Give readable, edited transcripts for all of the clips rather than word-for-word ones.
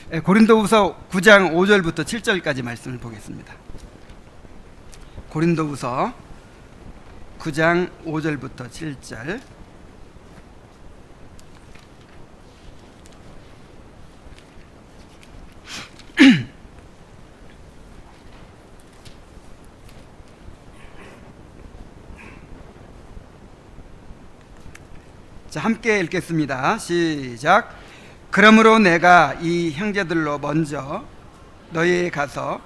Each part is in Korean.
고린도후서 9장 5절부터 7절까지 말씀을 보겠습니다. 고린도후서 9장 5절부터 7절. 자, 함께 읽겠습니다. 시작. 그러므로 내가 이 형제들로 먼저 너희에 가서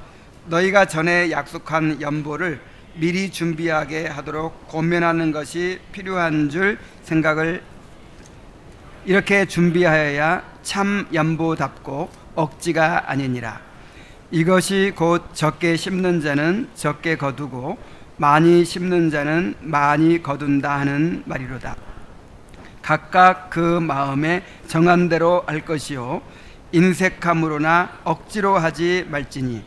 너희가 전에 약속한 연보를 미리 준비하게 하도록 권면하는 것이 필요한 줄 생각을 이렇게 준비하여야 참 연보답고 억지가 아니니라. 이것이 곧 적게 심는 자는 적게 거두고 많이 심는 자는 많이 거둔다 하는 말이로다. 각각 그 마음에 정한 대로 할 것이요 인색함으로나 억지로 하지 말지니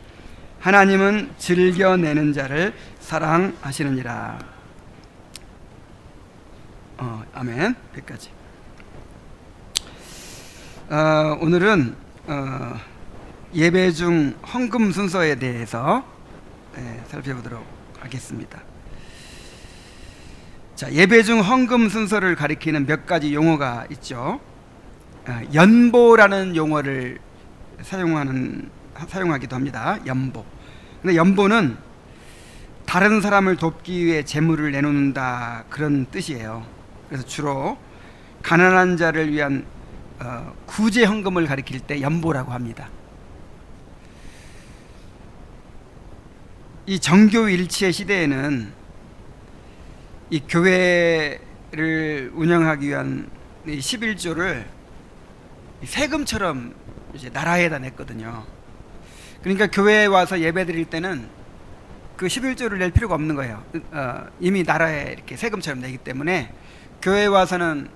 하나님은 즐겨내는 자를 사랑하시느니라. 아멘. 여기까지. 오늘은 예배 중 헌금 순서에 대해서 살펴보도록 하겠습니다. 자, 예배 중 헌금 순서를 가리키는 몇 가지 용어가 있죠. 연보라는 용어를 사용하기도 합니다. 연보. 근데 연보는 다른 사람을 돕기 위해 재물을 내놓는다, 그런 뜻이에요. 그래서 주로 가난한 자를 위한 구제 헌금을 가리킬 때 연보라고 합니다. 이 정교 일치의 시대에는 이 교회를 운영하기 위한 11조를 세금처럼 이제 나라에다 냈거든요. 그러니까 교회에 와서 예배 드릴 때는 그 11조를 낼 필요가 없는 거예요. 이미 나라에 이렇게 세금처럼 내기 때문에 교회에 와서는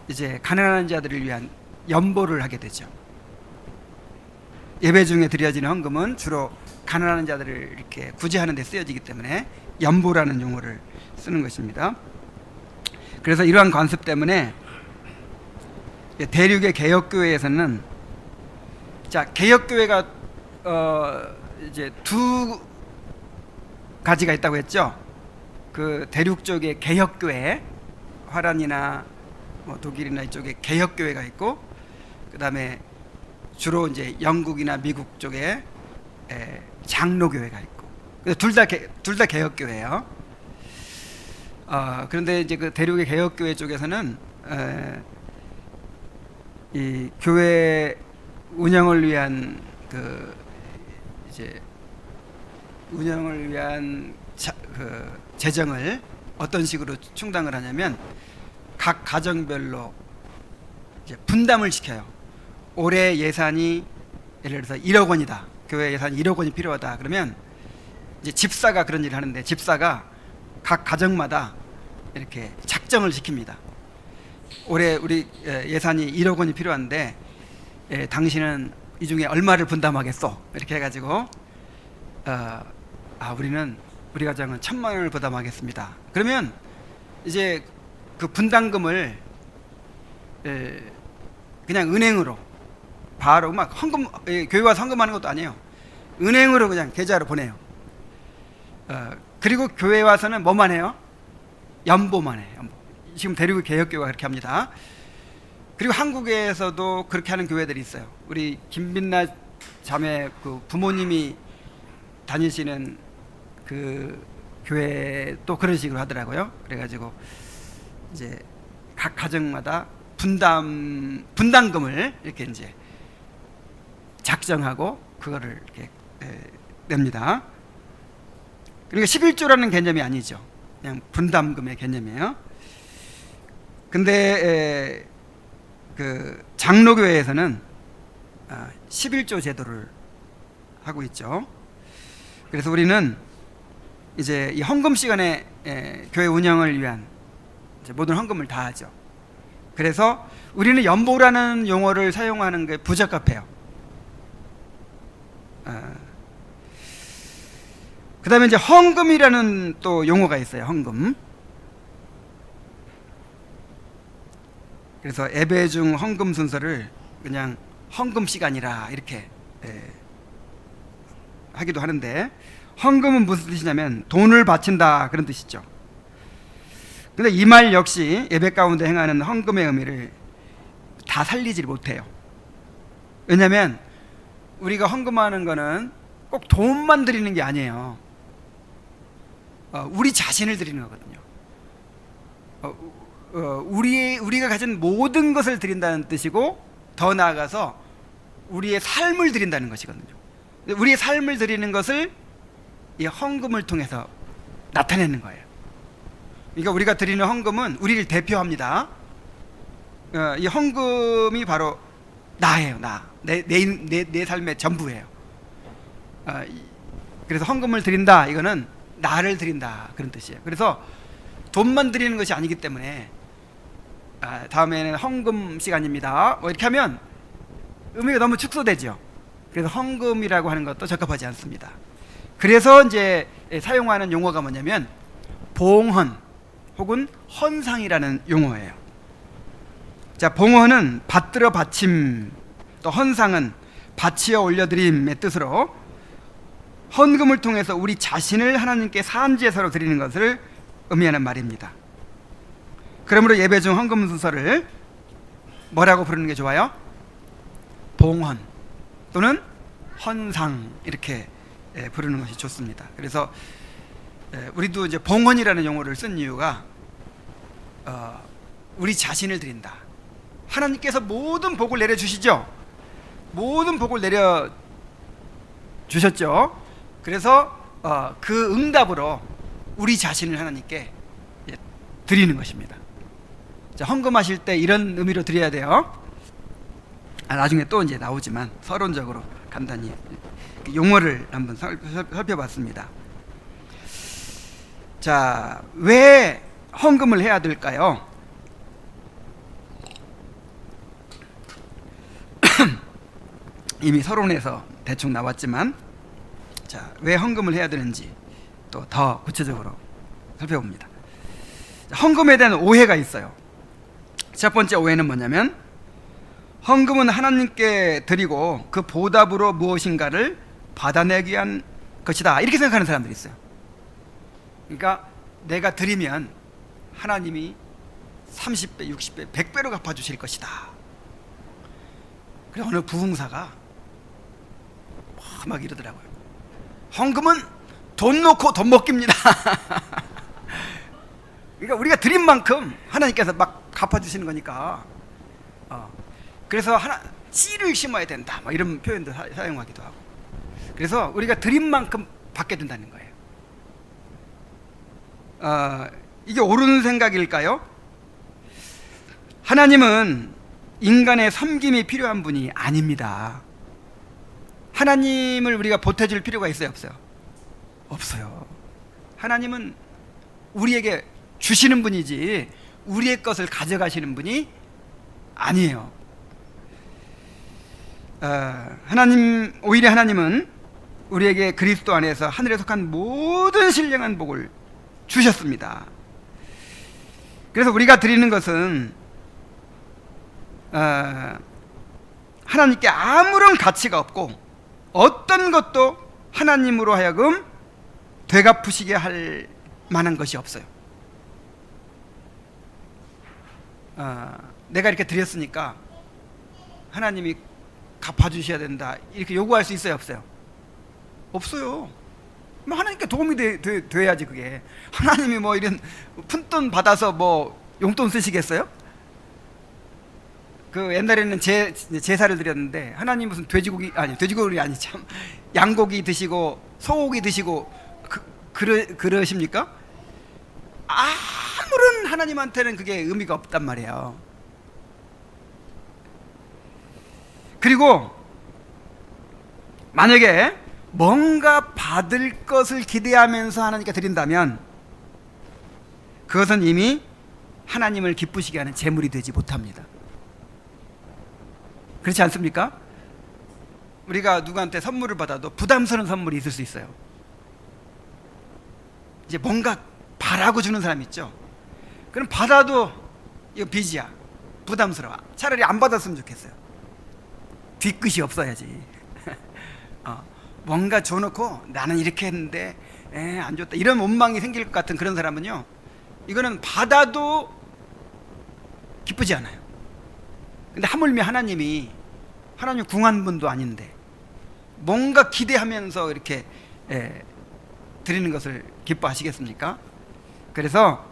이제 가난한 자들을 위한 연보를 하게 되죠. 예배 중에 드려지는 헌금은 주로 가난한 자들을 이렇게 구제하는 데 쓰여지기 때문에 연보라는 용어를 쓰는 것입니다. 그래서 이러한 관습 때문에 대륙의 개혁교회에서는, 자, 개혁교회가 이제 두 가지가 있다고 했죠. 그 대륙 쪽에 개혁교회, 화란이나 독일이나 이쪽에 개혁교회가 있고, 그 다음에 주로 이제 영국이나 미국 쪽에 장로교회가 있고, 둘 다 개혁교회예요. 그런데 이제 그 대륙의 개혁교회 쪽에서는 이 교회 운영을 위한 그 재정을 어떤 식으로 충당을 하냐면 각 가정별로 이제 분담을 시켜요. 올해 예산이 예를 들어서 1억 원이다. 교회 예산이 1억 원이 필요하다. 그러면 이제 집사가 그런 일을 하는데, 집사가 각 가정마다 이렇게 작정을 시킵니다. 올해 우리 예산이 1억 원이 필요한데 당신은 이 중에 얼마를 분담하겠소? 이렇게 해가지고 우리 가정은 1,000만 원을 부담하겠습니다. 그러면 이제 그 분담금을 그냥 은행으로 바로 막 헌금, 교회 와서 헌금하는 것도 아니에요. 은행으로 그냥 계좌로 보내요. 그리고 교회 와서는 뭐만 해요? 연보만 해요. 연보. 지금 대륙의 개혁교회가 그렇게 합니다. 그리고 한국에서도 그렇게 하는 교회들이 있어요. 우리 김빛나 자매 그 부모님이 다니시는 그 교회 또 그런 식으로 하더라고요. 그래가지고 이제 각 가정마다 분담금을 이렇게 이제 작정하고 그거를 이렇게 냅니다. 그러니까 11조라는 개념이 아니죠. 그냥 분담금의 개념이에요. 근데 그 장로교회에서는 11조 제도를 하고 있죠. 그래서 우리는 이제 이 헌금 시간에 교회 운영을 위한 이제 모든 헌금을 다 하죠. 그래서 우리는 연보라는 용어를 사용하는 게 부적합해요. 그 다음에 이제 헌금이라는 또 용어가 있어요. 헌금. 그래서 예배 중 헌금 순서를 그냥 헌금 시간이라 이렇게 하기도 하는데, 헌금은 무슨 뜻이냐면 돈을 바친다 그런 뜻이죠. 근데 이 말 역시 예배 가운데 행하는 헌금의 의미를 다 살리지 못해요. 왜냐하면 우리가 헌금하는 거는 꼭 돈만 드리는 게 아니에요. 우리 자신을 드리는 거거든요. 우리가 가진 모든 것을 드린다는 뜻이고, 더 나아가서 우리의 삶을 드린다는 것이거든요. 우리의 삶을 드리는 것을 이 헌금을 통해서 나타내는 거예요. 그러니까 우리가 드리는 헌금은 우리를 대표합니다. 이 헌금이 바로 나예요. 내 삶의 전부예요. 그래서 헌금을 드린다, 이거는 나를 드린다 그런 뜻이에요. 그래서 돈만 드리는 것이 아니기 때문에 다음에는 헌금 시간입니다 뭐 이렇게 하면 의미가 너무 축소되죠. 그래서 헌금이라고 하는 것도 적합하지 않습니다. 그래서 이제 사용하는 용어가 뭐냐면 봉헌 혹은 헌상이라는 용어예요. 자, 봉헌은 받들어 바침, 또 헌상은 바치어 올려드림의 뜻으로 헌금을 통해서 우리 자신을 하나님께 산제사로 드리는 것을 의미하는 말입니다. 그러므로 예배 중 헌금 순서를 뭐라고 부르는 게 좋아요? 봉헌 또는 헌상, 이렇게 부르는 것이 좋습니다. 그래서 우리도 이제 봉헌이라는 용어를 쓴 이유가 우리 자신을 드린다. 하나님께서 모든 복을 내려주시죠. 모든 복을 내려주셨죠. 그래서 그 응답으로 우리 자신을 하나님께 드리는 것입니다. 자, 헌금하실 때 이런 의미로 드려야 돼요. 나중에 또 이제 나오지만 서론적으로 간단히 용어를 한번 살펴봤습니다. 자, 왜 헌금을 해야 될까요? 이미 서론에서 대충 나왔지만, 자, 왜 헌금을 해야 되는지 또 더 구체적으로 살펴봅니다. 헌금에 대한 오해가 있어요. 첫 번째 오해는 뭐냐면, 헌금은 하나님께 드리고 그 보답으로 무엇인가를 받아내기 위한 것이다, 이렇게 생각하는 사람들이 있어요. 그러니까 내가 드리면 하나님이 30배, 60배, 100배로 갚아주실 것이다. 그래서 어느 부흥사가 막 이러더라고요. 헌금은 돈 놓고 돈 먹기입니다. 그러니까 우리가 드린 만큼 하나님께서 막 갚아주시는 거니까, 그래서 씨를 심어야 된다, 뭐 이런 표현도 사용하기도 하고, 그래서 우리가 드린 만큼 받게 된다는 거예요. 이게 옳은 생각일까요? 하나님은 인간의 섬김이 필요한 분이 아닙니다. 하나님을 우리가 보태줄 필요가 있어요, 없어요? 없어요. 하나님은 우리에게 주시는 분이지 우리의 것을 가져가시는 분이 아니에요. 오히려 하나님은 우리에게 그리스도 안에서 하늘에 속한 모든 신령한 복을 주셨습니다. 그래서 우리가 드리는 것은 하나님께 아무런 가치가 없고 어떤 것도 하나님으로 하여금 되갚으시게 할 만한 것이 없어요. 내가 이렇게 드렸으니까 하나님이 갚아주셔야 된다, 이렇게 요구할 수 있어요, 없어요? 없어요. 하나님께 도움이 돼야지. 그게 하나님이 뭐 이런 푼돈 받아서 뭐 용돈 쓰시겠어요? 그 옛날에는 제사를 드렸는데 하나님 무슨 돼지고기 아니 참 양고기 드시고 소고기 드시고 그러십니까? 아무런 하나님한테는 그게 의미가 없단 말이에요. 그리고 만약에 뭔가 받을 것을 기대하면서 하나님께 드린다면 그것은 이미 하나님을 기쁘시게 하는 제물이 되지 못합니다. 그렇지 않습니까? 우리가 누구한테 선물을 받아도 부담스러운 선물이 있을 수 있어요. 이제 뭔가 바라고 주는 사람 있죠. 그럼 받아도 이거 빚이야, 부담스러워, 차라리 안 받았으면 좋겠어요. 뒤끝이 없어야지. 뭔가 줘놓고 나는 이렇게 했는데 안 줬다 이런 원망이 생길 것 같은 그런 사람은요, 이거는 받아도 기쁘지 않아요. 근데 하물며 하나님 궁한 분도 아닌데 뭔가 기대하면서 이렇게 드리는 것을 기뻐하시겠습니까? 그래서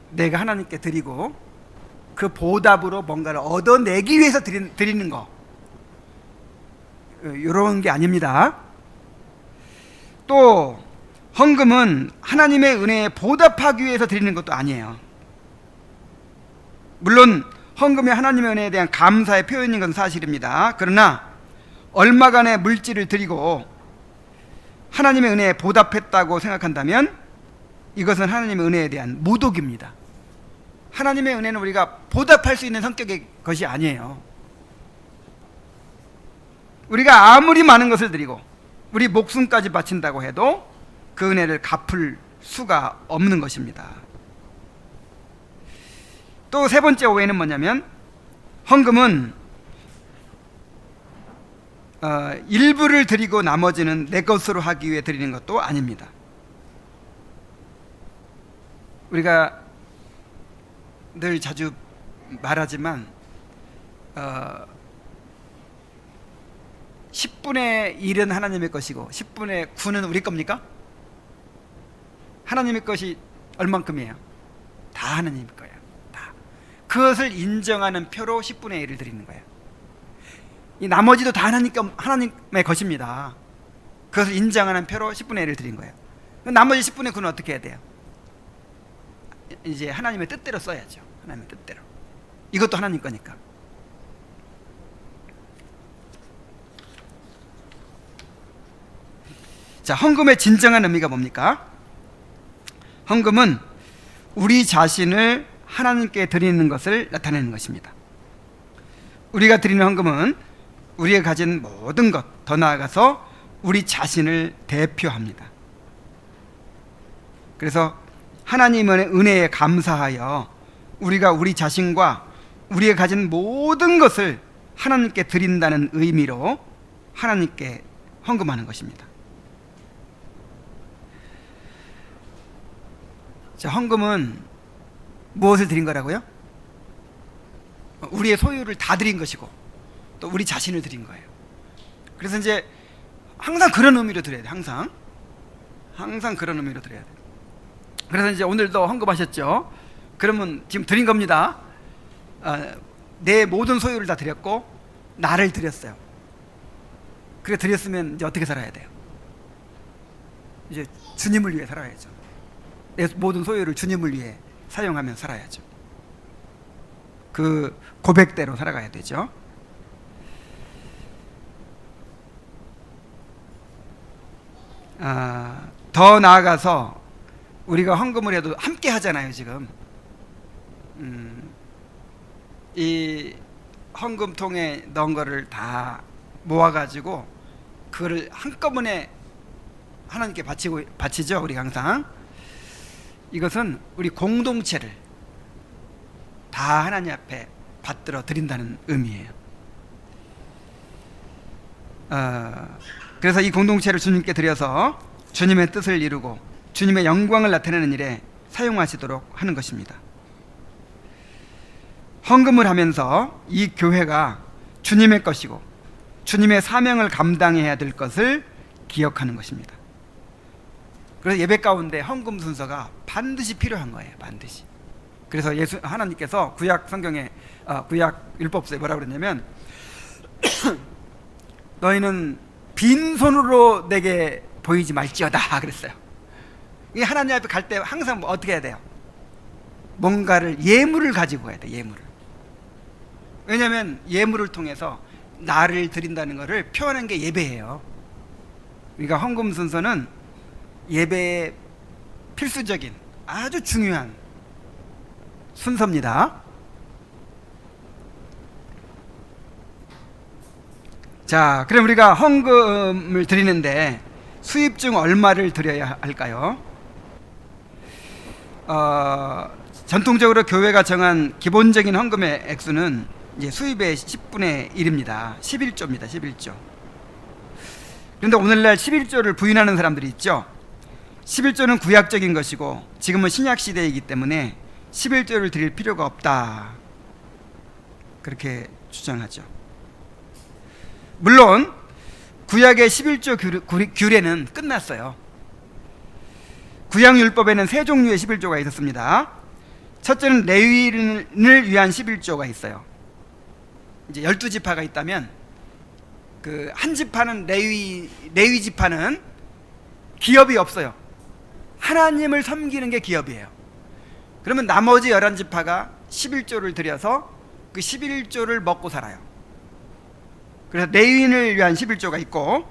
내가 하나님께 드리고 그 보답으로 뭔가를 얻어내기 위해서 드리는 거, 이런 게 아닙니다. 또 헌금은 하나님의 은혜에 보답하기 위해서 드리는 것도 아니에요. 물론 헌금이 하나님의 은혜에 대한 감사의 표현인 건 사실입니다. 그러나 얼마간의 물질을 드리고 하나님의 은혜에 보답했다고 생각한다면 이것은 하나님의 은혜에 대한 모독입니다. 하나님의 은혜는 우리가 보답할 수 있는 성격의 것이 아니에요. 우리가 아무리 많은 것을 드리고 우리 목숨까지 바친다고 해도 그 은혜를 갚을 수가 없는 것입니다. 또 세 번째 오해는 뭐냐면, 헌금은 일부를 드리고 나머지는 내 것으로 하기 위해 드리는 것도 아닙니다. 우리가 늘 자주 말하지만 10분의 1은 하나님의 것이고 10분의 9는 우리 겁니까? 하나님의 것이 얼만큼이에요? 다 하나님의 거예요. 다. 그것을 인정하는 표로 10분의 1을 드리는 거예요. 이 나머지도 다 하나님의 것입니다. 그것을 인정하는 표로 10분의 1을 드린 거예요. 나머지 10분의 9는 어떻게 해야 돼요? 이제 하나님의 뜻대로 써야죠. 하나님의 뜻대로. 이것도 하나님 거니까. 자, 헌금의 진정한 의미가 뭡니까? 헌금은 우리 자신을 하나님께 드리는 것을 나타내는 것입니다. 우리가 드리는 헌금은 우리가 가진 모든 것, 더 나아가서 우리 자신을 대표합니다. 그래서 하나님의 은혜에 감사하여 우리가 우리 자신과 우리가 가진 모든 것을 하나님께 드린다는 의미로 하나님께 헌금하는 것입니다. 자, 헌금은 무엇을 드린 거라고요? 우리의 소유를 다 드린 것이고 또 우리 자신을 드린 거예요. 그래서 이제 항상 그런 의미로 드려야 돼요. 항상 그런 의미로 드려야 돼요. 그래서 이제 오늘도 헌금하셨죠? 그러면 지금 드린 겁니다. 내 모든 소유를 다 드렸고 나를 드렸어요. 그래 드렸으면 이제 어떻게 살아야 돼요? 이제 주님을 위해 살아야죠. 내 모든 소유를 주님을 위해 사용하며 살아야죠. 그 고백대로 살아가야 되죠. 더 나아가서 우리가 헌금을 해도 함께 하잖아요. 지금 이 헌금통에 넣은 거를 다 모아가지고 그거를 한꺼번에 하나님께 바치죠. 우리가 항상 이것은 우리 공동체를 다 하나님 앞에 받들어 드린다는 의미예요. 그래서 이 공동체를 주님께 드려서 주님의 뜻을 이루고 주님의 영광을 나타내는 일에 사용하시도록 하는 것입니다. 헌금을 하면서 이 교회가 주님의 것이고 주님의 사명을 감당해야 될 것을 기억하는 것입니다. 그래서 예배 가운데 헌금 순서가 반드시 필요한 거예요. 반드시. 그래서 하나님께서 구약 성경에 구약 율법서에 뭐라고 그랬냐면 너희는 빈손으로 내게 보이지 말지어다 그랬어요. 이 하나님 앞에 갈 때 항상 어떻게 해야 돼요? 뭔가를 예물을 가지고 가야 돼. 예물을. 왜냐하면 예물을 통해서 나를 드린다는 것을 표현한 게 예배예요. 그러니까 헌금 순서는 예배의 필수적인 아주 중요한 순서입니다. 자, 그럼 우리가 헌금을 드리는데 수입 중 얼마를 드려야 할까요? 전통적으로 교회가 정한 기본적인 헌금의 액수는 이제 수입의 10분의 1입니다. 11조입니다. 11조. 그런데 오늘날 11조를 부인하는 사람들이 있죠. 11조는 구약적인 것이고 지금은 신약 시대이기 때문에 11조를 드릴 필요가 없다, 그렇게 주장하죠. 물론 구약의 11조 규례는 끝났어요. 구약율법에는 세 종류의 11조가 있었습니다. 첫째는 레위인을 위한 11조가 있어요. 이제 12지파가 있다면 그 한 지파는 레위 지파는 기업이 없어요. 하나님을 섬기는 게 기업이에요. 그러면 나머지 11지파가 11조를 들여서 그 11조를 먹고 살아요. 그래서 레위인을 위한 11조가 있고,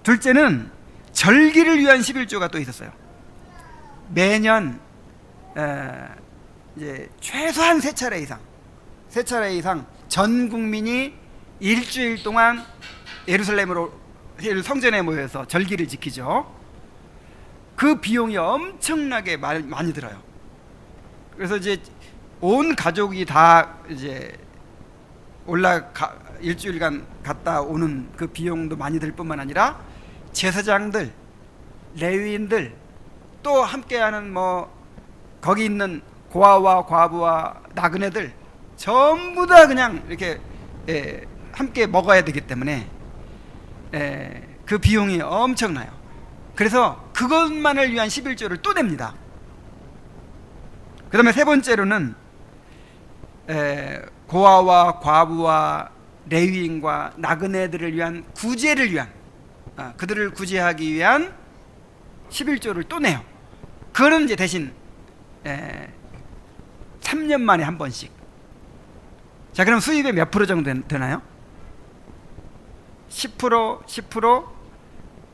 둘째는 절기를 위한 11조가 또 있었어요. 매년 이제 최소한 세 차례 이상 전 국민이 일주일 동안 예루살렘으로 성전에 모여서 절기를 지키죠. 그 비용이 엄청나게 많이 들어요. 그래서 이제 온 가족이 다 이제 일주일간 갔다 오는 그 비용도 많이 들 뿐만 아니라 제사장들, 레위인들, 또 함께하는 거기 있는 고아와 과부와 나그네들 전부 다 그냥 이렇게 함께 먹어야 되기 때문에 그 비용이 엄청나요. 그래서 그것만을 위한 11조를 또 냅니다. 그 다음에 세 번째로는 고아와 과부와 레위인과 나그네들을 위한 구제를 위한, 그들을 구제하기 위한 11조를 또 내요. 그거는 이제 대신 3년 만에 한 번씩. 자, 그럼 수입의 몇 프로 정도 되나요? 10%,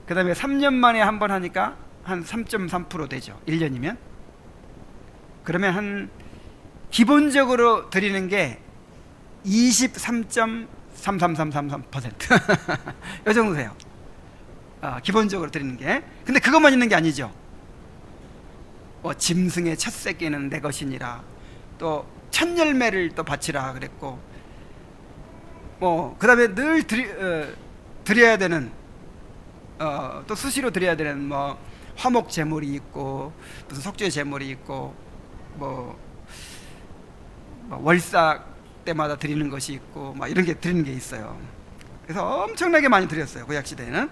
그 다음에 3년 만에 한 번 하니까 한 3.3% 되죠. 1년이면. 그러면 한 기본적으로 드리는 게 23.33333%. 이 정도 돼요. 기본적으로 드리는 게. 근데 그것만 있는 게 아니죠. 짐승의 첫 새끼는 내 것이니라, 또 첫 열매를 또 바치라 그랬고, 그 다음에 늘 드려야 되는, 또 수시로 드려야 되는 화목 제물이 있고, 무슨 속죄 제물이 있고, 월삭 때마다 드리는 것이 있고, 이런 게 드리는 게 있어요. 그래서 엄청나게 많이 드렸어요, 구약 시대에는.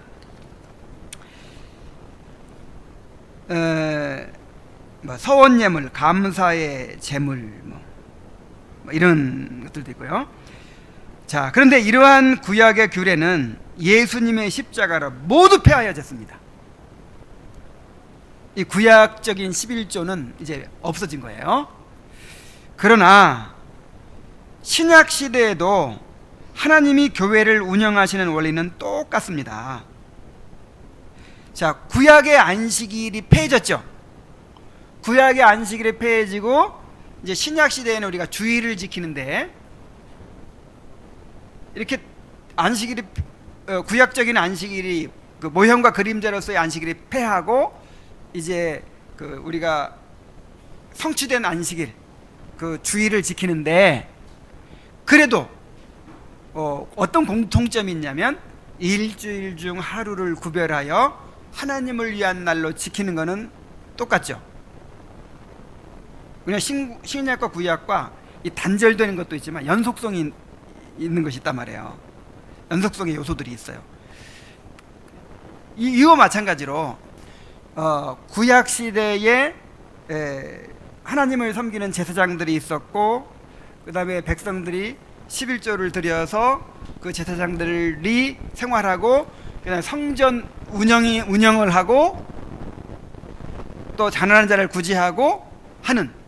서원 예물, 감사의 제물, 이런 것들도 있고요. 자, 그런데 이러한 구약의 규례는 예수님의 십자가로 모두 폐하여졌습니다. 이 구약적인 11조는 이제 없어진 거예요. 그러나 신약 시대에도 하나님이 교회를 운영하시는 원리는 똑같습니다. 자, 구약의 안식일이 폐해졌죠. 구약의 안식일이 폐해지고 이제 신약 시대에는 우리가 주일을 지키는데, 이렇게 안식일이 구약적인 안식일이 그 모형과 그림자로서의 안식일이 폐하고 이제 그 우리가 성취된 안식일, 그 주일을 지키는데, 그래도 어떤 공통점이 있냐면 일주일 중 하루를 구별하여 하나님을 위한 날로 지키는 것은 똑같죠. 그냥 신약과 구약과 이 단절되는 것도 있지만 연속성이 있는 것이 있단 말이에요. 연속성의 요소들이 있어요. 이와 마찬가지로 구약 시대에 하나님을 섬기는 제사장들이 있었고, 그 다음에 백성들이 11조를 드려서 그 제사장들이 생활하고, 그다음에 성전 운영을 하고, 또 가난한 자를 구제하고 하는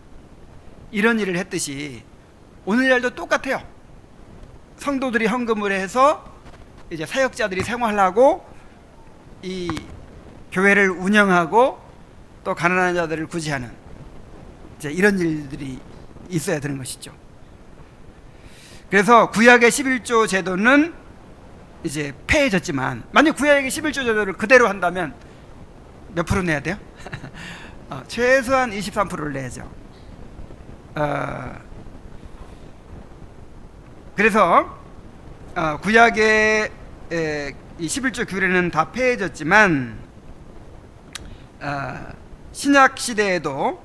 이런 일을 했듯이 오늘날도 똑같아요. 성도들이 헌금을 해서 이제 사역자들이 생활하고 이 교회를 운영하고 또 가난한 자들을 구제하는 이제 이런 일들이 있어야 되는 것이죠. 그래서 구약의 11조 제도는 이제 폐해졌지만, 만약 구약의 11조 제도를 그대로 한다면 몇 프로 내야 돼요? 최소한 23%를 내야죠. 그래서 구약의 이 11조 규례는 다 폐해졌지만 신약 시대에도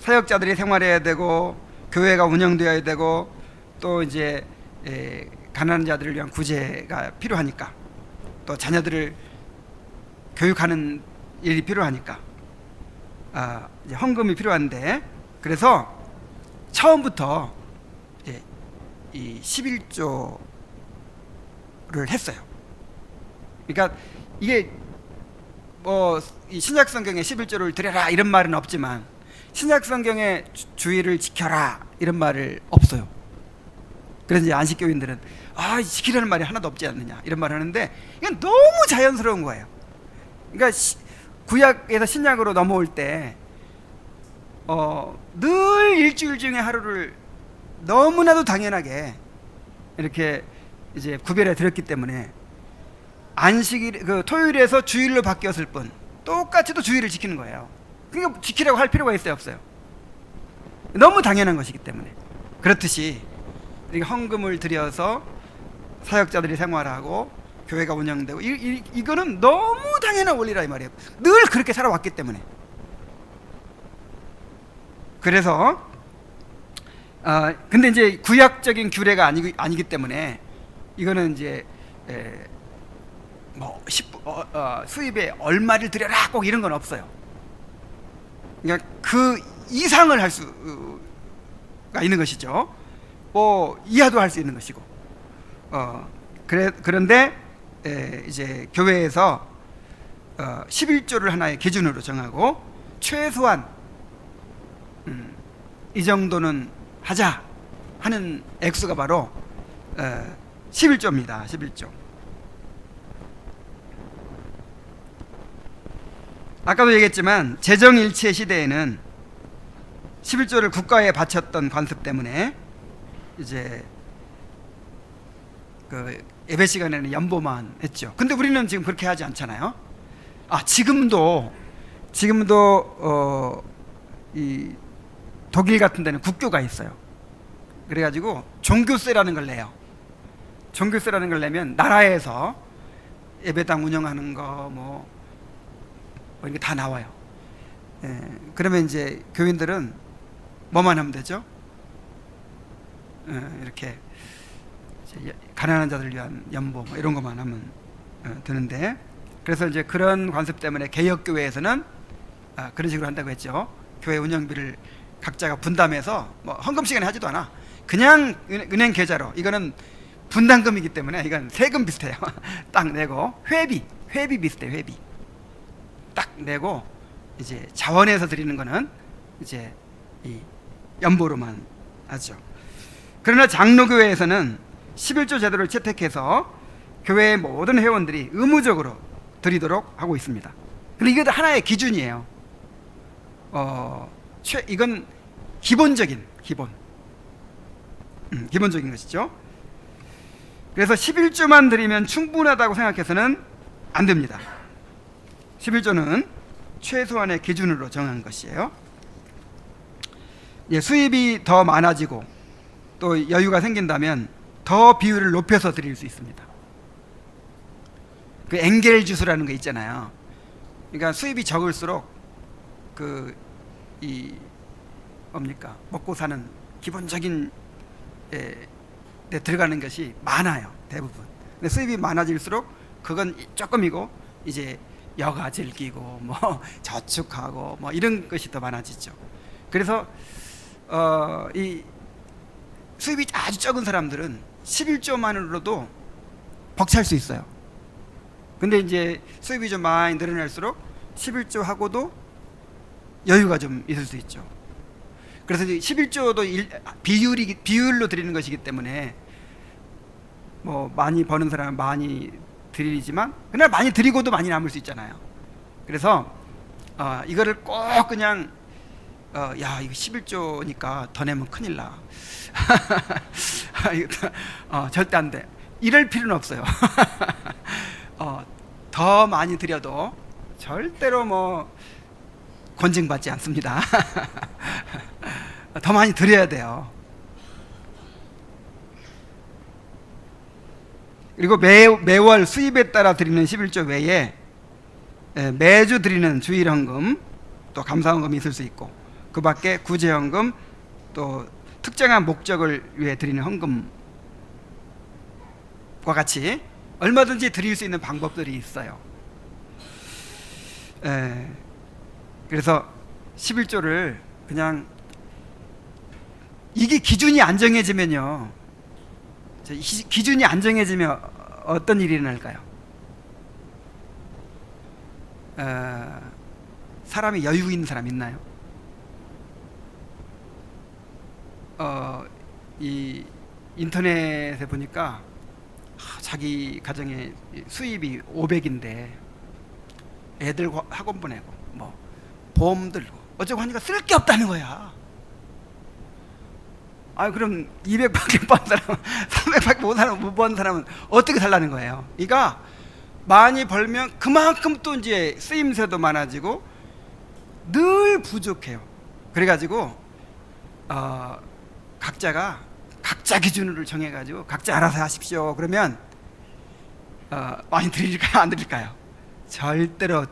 사역자들이 생활해야 되고 교회가 운영되어야 되고 또 이제 가난한 자들을 위한 구제가 필요하니까 또 자녀들을 교육하는 일이 필요하니까 이제 헌금이 필요한데, 그래서 처음부터 이 11조를 했어요. 그러니까 이게 뭐 이 신약 성경에 11조를 드려라 이런 말은 없지만 신약 성경에 주의를 지켜라 이런 말을 없어요. 그래서 이제 안식교인들은 지키라는 말이 하나도 없지 않느냐 이런 말을 하는데, 이건 너무 자연스러운 거예요. 그러니까 구약에서 신약으로 넘어올 때 늘 일주일 중에 하루를 너무나도 당연하게 이렇게 이제 구별해 드렸기 때문에 안식일 그 토요일에서 주일로 바뀌었을 뿐 똑같이 또 주일을 지키는 거예요. 그러니까 지키라고 할 필요가 있어요, 없어요? 너무 당연한 것이기 때문에. 그렇듯이 이렇게 헌금을 들여서 사역자들이 생활하고 교회가 운영되고 이거는 너무 당연한 원리라 이 말이에요. 늘 그렇게 살아왔기 때문에. 그래서 근데 이제 구약적인 규례가 아니기 때문에 이거는 이제 뭐 수입에 얼마를 들여라 꼭 이런 건 없어요. 그러니까 그 이상을 할 수가 있는 것이죠. 뭐 이하도 할 수 있는 것이고. 그런데 이제 교회에서 11조를 하나의 기준으로 정하고 최소한 이 정도는 하자 하는 액수가 바로 11조입니다. 11조. 아까도 얘기했지만 재정일체 시대에는 11조를 국가에 바쳤던 관습 때문에 이제 그 예배 시간에는 연보만 했죠. 근데 우리는 지금 그렇게 하지 않잖아요. 지금도 이 독일 같은 데는 국교가 있어요. 그래가지고 종교세라는 걸 내요. 종교세라는 걸 내면 나라에서 예배당 운영하는 거 뭐 이게 다 나와요. 그러면 이제 교인들은 뭐만 하면 되죠? 이렇게 가난한 자들을 위한 연보 뭐 이런 것만 하면 되는데, 그래서 이제 그런 관습 때문에 개혁교회에서는 그런 식으로 한다고 했죠. 교회 운영비를 각자가 분담해서 뭐 헌금 시간에 하지도 않아. 그냥 은행 계좌로, 이거는 분담금이기 때문에 이건 세금 비슷해요. 딱 내고 회비 비슷해. 회비 딱 내고 이제 자원해서 드리는 거는 이제 이 연보로만 하죠. 그러나 장로교회에서는 11조 제도를 채택해서 교회의 모든 회원들이 의무적으로 드리도록 하고 있습니다. 근데 이것도 하나의 기준이에요. 이건 기본적인 것이죠. 그래서 11조만 드리면 충분하다고 생각해서는 안 됩니다. 11조는 최소한의 기준으로 정한 것이에요. 수입이 더 많아지고 또 여유가 생긴다면 더 비율을 높여서 드릴 수 있습니다. 그 엥겔 주수라는 거 있잖아요. 그러니까 수입이 적을수록 뭡니까? 먹고 사는 기본적인 데 들어가는 것이 많아요, 대부분. 근데 수입이 많아질수록 그건 조금이고 이제 여가 즐기고 뭐 저축하고 뭐 이런 것이 더 많아지죠. 그래서 이 수입이 아주 적은 사람들은 11조만으로도 벅찰 수 있어요. 근데 이제 수입이 좀 많이 늘어날수록 11조 하고도 여유가 좀 있을 수 있죠. 그래서 11조도 비율로 드리는 것이기 때문에 뭐 많이 버는 사람은 많이 드리지만 그날 많이 드리고도 많이 남을 수 있잖아요. 그래서 이거를 꼭 그냥 이거 11조니까 더 내면 큰일 나. 절대 안 돼. 이럴 필요는 없어요. 더 많이 드려도 절대로 뭐 권징받지 않습니다. 더 많이 드려야 돼요. 그리고 매월 수입에 따라 드리는 11조 외에 매주 드리는 주일헌금, 또 감사헌금이 있을 수 있고, 그 밖에 구제헌금, 또 특정한 목적을 위해 드리는 헌금과 같이 얼마든지 드릴 수 있는 방법들이 있어요. 그래서 11조를 그냥 이게 기준이 안 정해지면요, 기준이 안 정해지면 어떤 일이 일어날까요? 사람이 여유 있는 사람 있나요? 이 인터넷에 보니까 자기 가정의 수입이 500인데 애들 학원 보내고 뭐 보험 들고 어쩌고 하니까 쓸 게 없다는 거야. 그럼 200밖에 못 번 사람, 300밖에 못 번 사람은 어떻게 살라는 거예요? 그러니까 많이 벌면 그만큼 또 이제 쓰임새도 많아지고 늘 부족해요. 그래가지고 각자가 각자 기준으로 정해가지고 각자 알아서 하십시오. 그러면 많이 드릴까요? 안 드릴까요? 절대로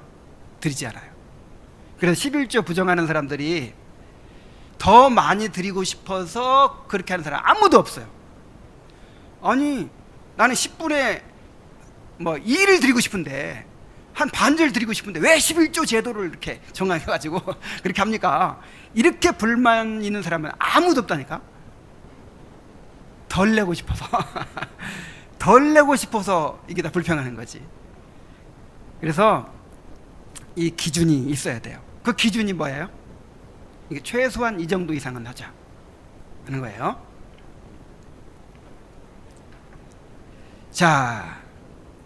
드리지 않아요. 그래서 11조 부정하는 사람들이 더 많이 드리고 싶어서 그렇게 하는 사람 아무도 없어요. 아니, 나는 10분의 2를 드리고 싶은데, 한 반절 드리고 싶은데 왜 11조 제도를 이렇게 정해가지고 그렇게 합니까? 이렇게 불만 있는 사람은 아무도 없다니까. 덜 내고 싶어서 덜 내고 싶어서 이게 다 불평하는 거지. 그래서 이 기준이 있어야 돼요. 그 기준이 뭐예요? 이게 최소한 이 정도 이상은 하자 하는 거예요. 자,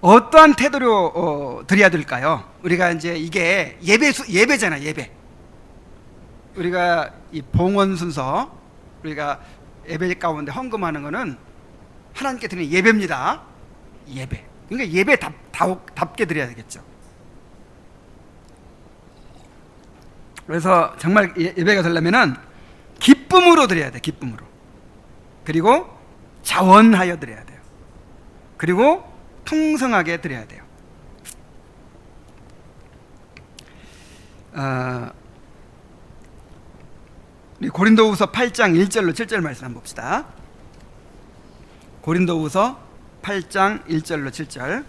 어떠한 태도로 드려야 될까요? 우리가 이제 이게 예배잖아, 예배. 우리가 이 봉헌 순서, 우리가 예배 가운데 헌금하는 거는 하나님께 드리는 예배입니다. 예배. 그러니까 예배답게 드려야 되겠죠. 그래서 정말 예배가 되려면은 기쁨으로 드려야 돼, 기쁨으로. 그리고 자원하여 드려야 돼요. 그리고 풍성하게 드려야 돼요. 우리 고린도후서 8장 1절로 7절 말씀 한번 봅시다. 고린도후서 8장 1절로 7절.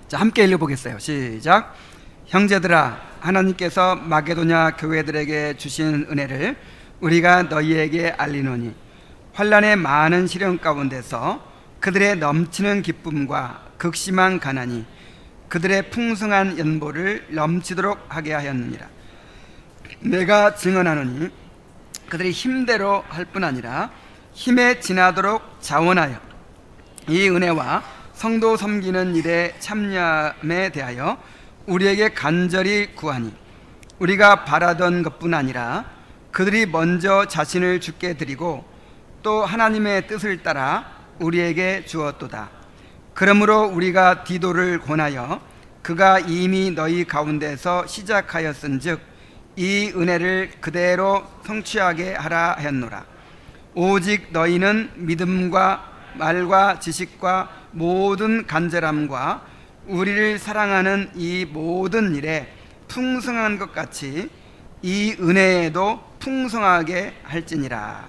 자, 함께 읽어보겠어요. 시작. 형제들아, 하나님께서 마게도냐 교회들에게 주신 은혜를 우리가 너희에게 알리노니, 환난의 많은 시련 가운데서 그들의 넘치는 기쁨과 극심한 가난이 그들의 풍성한 연보를 넘치도록 하게 하였느니라. 내가 증언하노니 그들이 힘대로 할 뿐 아니라 힘에 지나도록 자원하여 이 은혜와 성도 섬기는 일에 참여함에 대하여 우리에게 간절히 구하니, 우리가 바라던 것뿐 아니라 그들이 먼저 자신을 주께 드리고 또 하나님의 뜻을 따라 우리에게 주었도다. 그러므로 우리가 디도를 권하여 그가 이미 너희 가운데서 시작하였은즉 이 은혜를 그대로 성취하게 하라 하였노라. 오직 너희는 믿음과 말과 지식과 모든 간절함과 우리를 사랑하는 이 모든 일에 풍성한 것 같이 이 은혜에도 풍성하게 할지니라.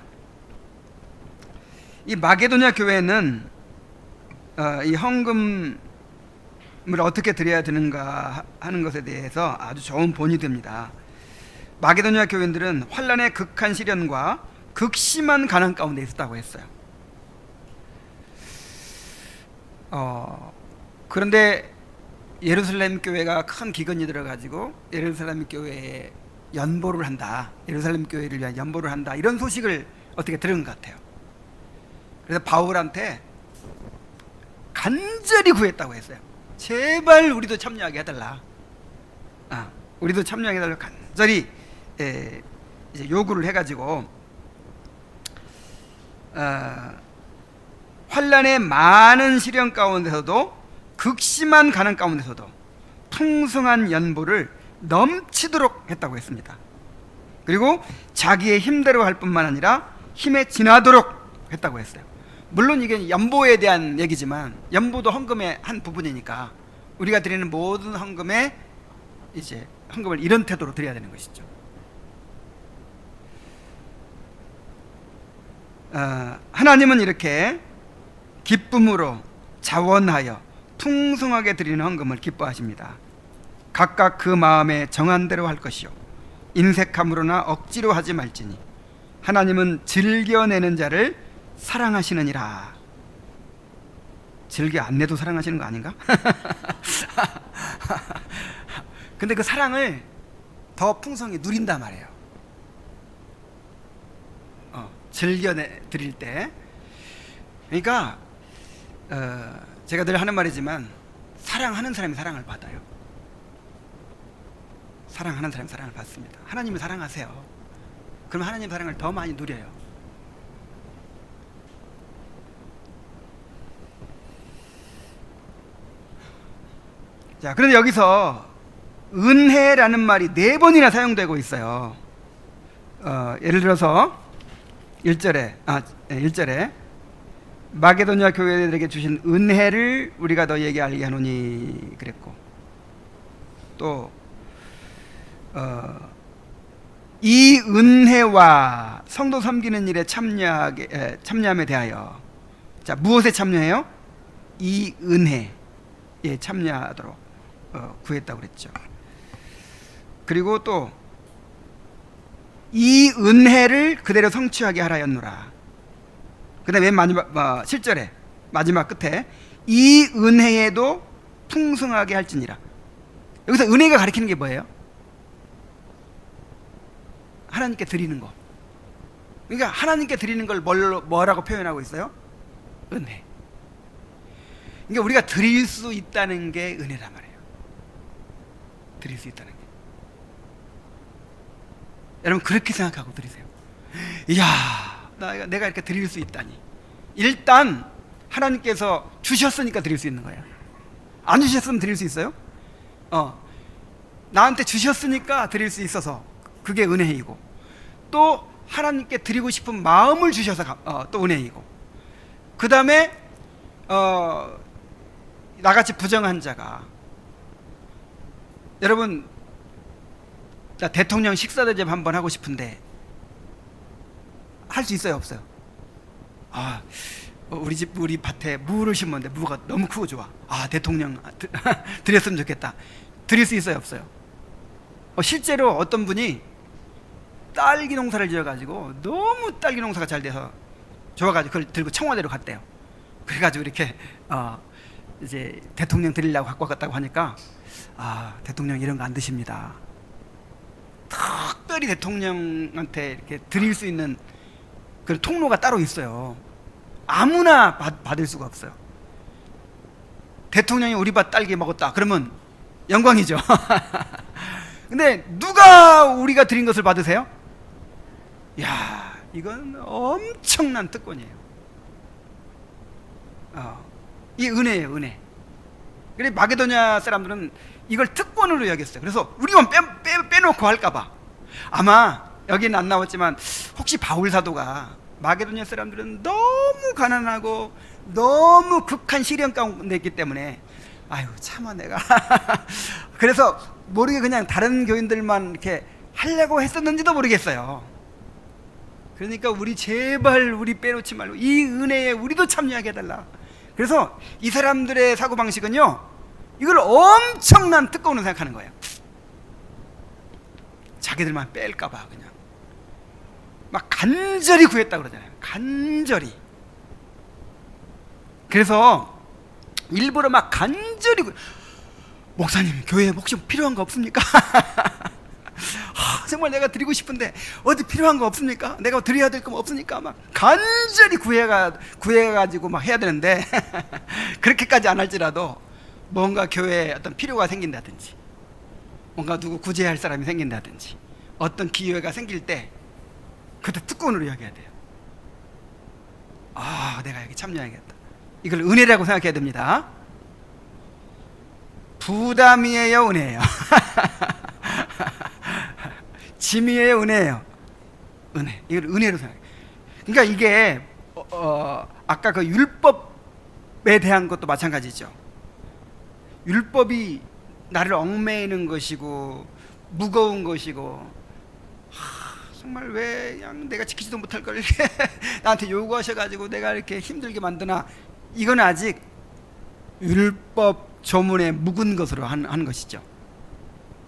이 마게도냐 교회는 이 헌금을 어떻게 드려야 되는가 하는 것에 대해서 아주 좋은 본이 됩니다. 마게도냐 교인들은 환난의 극한 시련과 극심한 가난 가운데 있었다고 했어요. 그런데 예루살렘 교회가 큰 기근이 들어가지고 예루살렘 교회에 연보를 한다, 예루살렘 교회를 위한 연보를 한다, 이런 소식을 어떻게 들은 것 같아요. 그래서 바울한테 간절히 구했다고 했어요. 제발 우리도 참여하게 해달라. 우리도 참여하게 해달라고 간절히 이제 요구를 해가지고 환난의 많은 시련 가운데서도 극심한 가난 가운데서도 풍성한 연보를 넘치도록 했다고 했습니다. 그리고 자기의 힘대로 할 뿐만 아니라 힘에 지나도록 했다고 했어요. 물론 이게 연보에 대한 얘기지만 연보도 헌금의 한 부분이니까 우리가 드리는 모든 헌금에 이제 헌금을 이런 태도로 드려야 되는 것이죠. 하나님은 이렇게 기쁨으로 자원하여 풍성하게 드리는 헌금을 기뻐하십니다. 각각 그 마음에 정한 대로 할 것이요 인색함으로나 억지로 하지 말지니 하나님은 즐겨내는 자를 사랑하시느니라. 즐겨 안 내도 사랑하시는 거 아닌가? 근데 그 사랑을 더 풍성히 누린단 말이에요. 즐겨 드릴 때. 그러니까 제가 늘 하는 말이지만 사랑하는 사람이 사랑을 받아요. 사랑하는 사람이 사랑을 받습니다. 하나님을 사랑하세요. 그럼 하나님 사랑을 더 많이 누려요. 자, 그런데 여기서 은혜라는 말이 4번이나 사용되고 있어요. 예를 들어서 1절에 마게도냐 교회들에게 주신 은혜를 우리가 너희에게 알게 하노니 그랬고, 또 이 은혜와 성도 섬기는 일에 참여함에 대하여, 자, 무엇에 참여해요? 이 은혜에 참여하도록 구했다고 그랬죠. 그리고 또 이 은혜를 그대로 성취하게 하라였노라. 그 다음에 맨 마지막 7절에 마지막 끝에 이 은혜에도 풍성하게 할지니라. 여기서 은혜가 가리키는 게 뭐예요? 하나님께 드리는 거. 그러니까 하나님께 드리는 걸 뭐라고 표현하고 있어요? 은혜. 그러니까 우리가 드릴 수 있다는 게 은혜란 말이에요. 드릴 수 있다는 게. 여러분 그렇게 생각하고 드리세요. 이야, 내가 이렇게 드릴 수 있다니. 일단 하나님께서 주셨으니까 드릴 수 있는 거예요. 안 주셨으면 드릴 수 있어요? 나한테 주셨으니까 드릴 수 있어서 그게 은혜이고, 또 하나님께 드리고 싶은 마음을 주셔서 또 은혜이고, 그 다음에 나같이 부정한 자가, 여러분 나 대통령 식사대접 한번 하고 싶은데 할 수 있어요, 없어요? 우리 밭에 무를 심었는데 무가 너무 크고 좋아. 대통령 드렸으면 좋겠다. 드릴 수 있어요, 없어요? 실제로 어떤 분이 딸기 농사를 지어가지고 너무 딸기 농사가 잘 돼서 좋아가지고 그걸 들고 청와대로 갔대요. 그래가지고 이렇게 이제 대통령 드리려고 갖고 왔다고 하니까, 대통령 이런 거 안 드십니다. 특별히 대통령한테 이렇게 드릴 수 있는 그런 통로가 따로 있어요. 아무나 받을 수가 없어요. 대통령이 우리 밭 딸기 먹었다 그러면 영광이죠. 근데 누가 우리가 드린 것을 받으세요? 야, 이건 엄청난 특권이에요. 이 은혜예요, 은혜. 그래 마게도냐 사람들은 이걸 특권으로 여겼어요. 그래서 우리만 빼놓고 할까봐. 아마 여기는 안 나왔지만 혹시 바울 사도가 마게도냐 사람들은 너무 가난하고 너무 극한 시련 가운데 있기 때문에 참아 내가 그래서 모르게 그냥 다른 교인들만 이렇게 하려고 했었는지도 모르겠어요. 그러니까 우리 제발 우리 빼놓지 말고 이 은혜에 우리도 참여하게 해달라. 그래서 이 사람들의 사고방식은요, 이걸 엄청난 특권으로 생각하는 거예요. 자기들만 뺄까봐 그냥 막 간절히 구했다 그러잖아요. 간절히. 그래서 일부러 막 간절히 목사님 교회에 혹시 필요한 거 없습니까? 정말 내가 드리고 싶은데 어디 필요한 거 없습니까? 내가 드려야 될 거 없습니까? 막 간절히 구해가지고 막 해야 되는데 그렇게까지 안 할지라도 뭔가 교회에 어떤 필요가 생긴다든지, 뭔가 누구 구제할 사람이 생긴다든지, 어떤 기회가 생길 때 그때 특권으로 여겨야 돼요. 내가 여기 참여해야겠다. 이걸 은혜라고 생각해야 됩니다. 부담이에요, 은혜예요? 짐이에요, 은혜예요? 은혜. 이걸 은혜로 생각해요. 그러니까 이게 아까 그 율법에 대한 것도 마찬가지죠. 율법이 나를 얽매이는 것이고 무거운 것이고, 정말 왜 그냥 내가 지키지도 못할 걸 이렇게 나한테 요구하셔가지고 내가 이렇게 힘들게 만드나. 이건 아직 율법 조문에 묵은 것으로 하는 것이죠.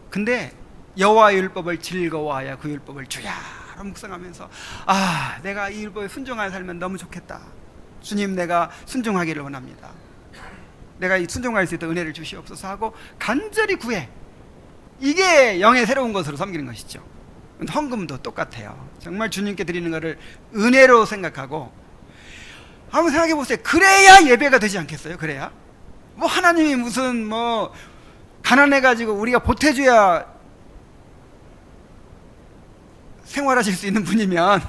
근데 여호와의 율법을 즐거워하여 그 율법을 주야로 묵상하면서, 아, 내가 이 율법에 순종하여 살면 너무 좋겠다. 주님, 내가 순종하기를 원합니다. 내가 이 순종할 수 있도록 은혜를 주시옵소서 하고 간절히 구해. 이게 영의 새로운 것으로 섬기는 것이죠. 헌금도 똑같아요. 정말 주님께 드리는 것을 은혜로 생각하고, 한번 생각해 보세요. 그래야 예배가 되지 않겠어요? 그래야 뭐 하나님이 무슨 뭐 가난해 가지고 우리가 보태줘야 생활하실 수 있는 분이면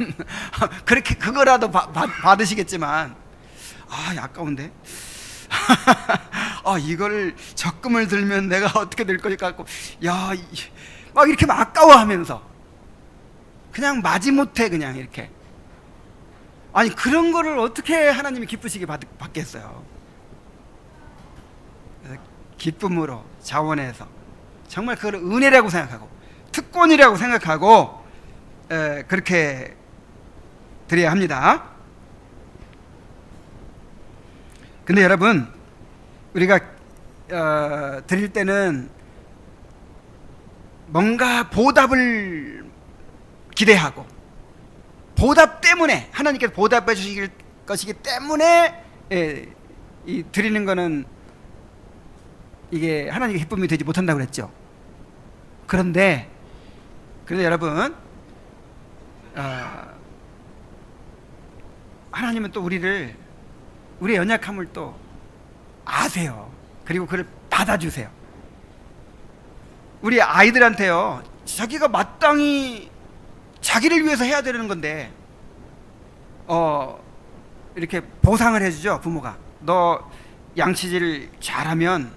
그렇게 그거라도 받으시겠지만, 아, 아까운데 아, 이걸 적금을 들면 내가 어떻게 될 것 같고, 야, 막 이렇게 막 아까워하면서 그냥 마지못해 그냥 이렇게, 아니 그런 거를 어떻게 하나님이 기쁘시게 받겠어요? 그래서 기쁨으로 자원해서 정말 그걸 은혜라고 생각하고 특권이라고 생각하고 그렇게 드려야 합니다. 근데 여러분, 우리가 드릴 때는 뭔가 보답을 기대하고, 보답 때문에, 하나님께서 보답해 주실 것이기 때문에 이 드리는 거는 이게 하나님의 기쁨이 되지 못한다고 그랬죠. 그런데 여러분, 하나님은 또 우리의 연약함을 또 아세요. 그리고 그걸 받아주세요. 우리 아이들한테요, 자기가 마땅히 자기를 위해서 해야 되는 건데 이렇게 보상을 해주죠. 부모가, 너 양치질 잘하면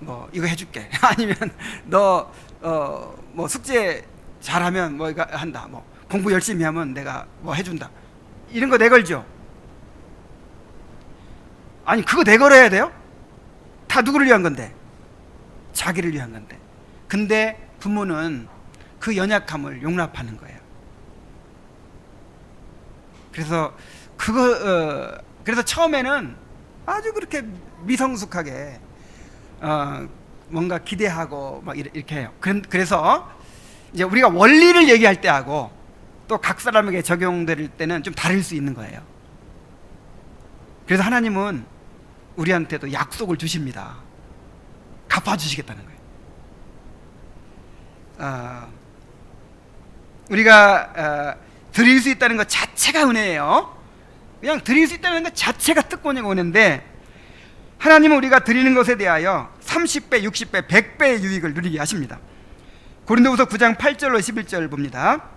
뭐 이거 해줄게. 아니면 너 뭐 숙제 잘하면 뭐 이거 한다. 뭐 공부 열심히 하면 내가 뭐 해준다. 이런 거 내걸죠. 아니, 그거 내걸어야 돼요? 다 누구를 위한 건데? 자기를 위한 건데. 근데 부모는 그 연약함을 용납하는 거예요. 그래서 그래서 처음에는 아주 그렇게 미성숙하게 뭔가 기대하고 막 이렇게 해요. 그래서 이제 우리가 원리를 얘기할 때하고 또 각 사람에게 적용될 때는 좀 다를 수 있는 거예요. 그래서 하나님은 우리한테도 약속을 주십니다. 갚아주시겠다는 거예요. 우리가 드릴 수 있다는 것 자체가 은혜예요. 그냥 드릴 수 있다는 것 자체가 특권이고 은혜인데, 하나님은 우리가 드리는 것에 대하여 30배, 60배, 100배의 유익을 누리게 하십니다. 고린도후서 9장 8절로 11절 봅니다.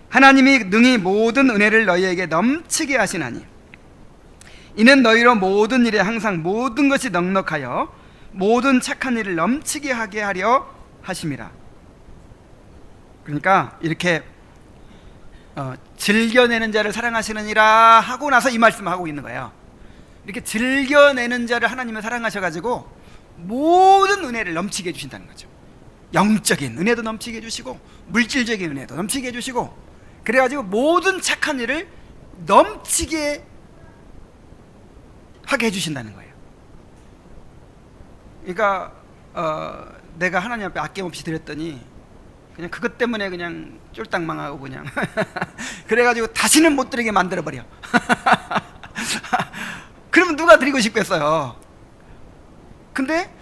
하나님이 능히 모든 은혜를 너희에게 넘치게 하시나니 이는 너희로 모든 일에 항상 모든 것이 넉넉하여 모든 착한 일을 넘치게 하게 하려 하심이라. 그러니까 이렇게 즐겨내는 자를 사랑하시느니라 하고 나서 이 말씀을 하고 있는 거예요. 이렇게 즐겨내는 자를 하나님은 사랑하셔가지고 모든 은혜를 넘치게 해주신다는 거죠. 영적인 은혜도 넘치게 해주시고 물질적인 은혜도 넘치게 해주시고, 그래가지고 모든 착한 일을 넘치게 하게 해주신다는 거예요. 그러니까 내가 하나님 앞에 아낌없이 드렸더니 그냥 그것 때문에 그냥 쫄딱 망하고 그냥 그래가지고 다시는 못 드리게 만들어버려. 그러면 누가 드리고 싶겠어요? 근데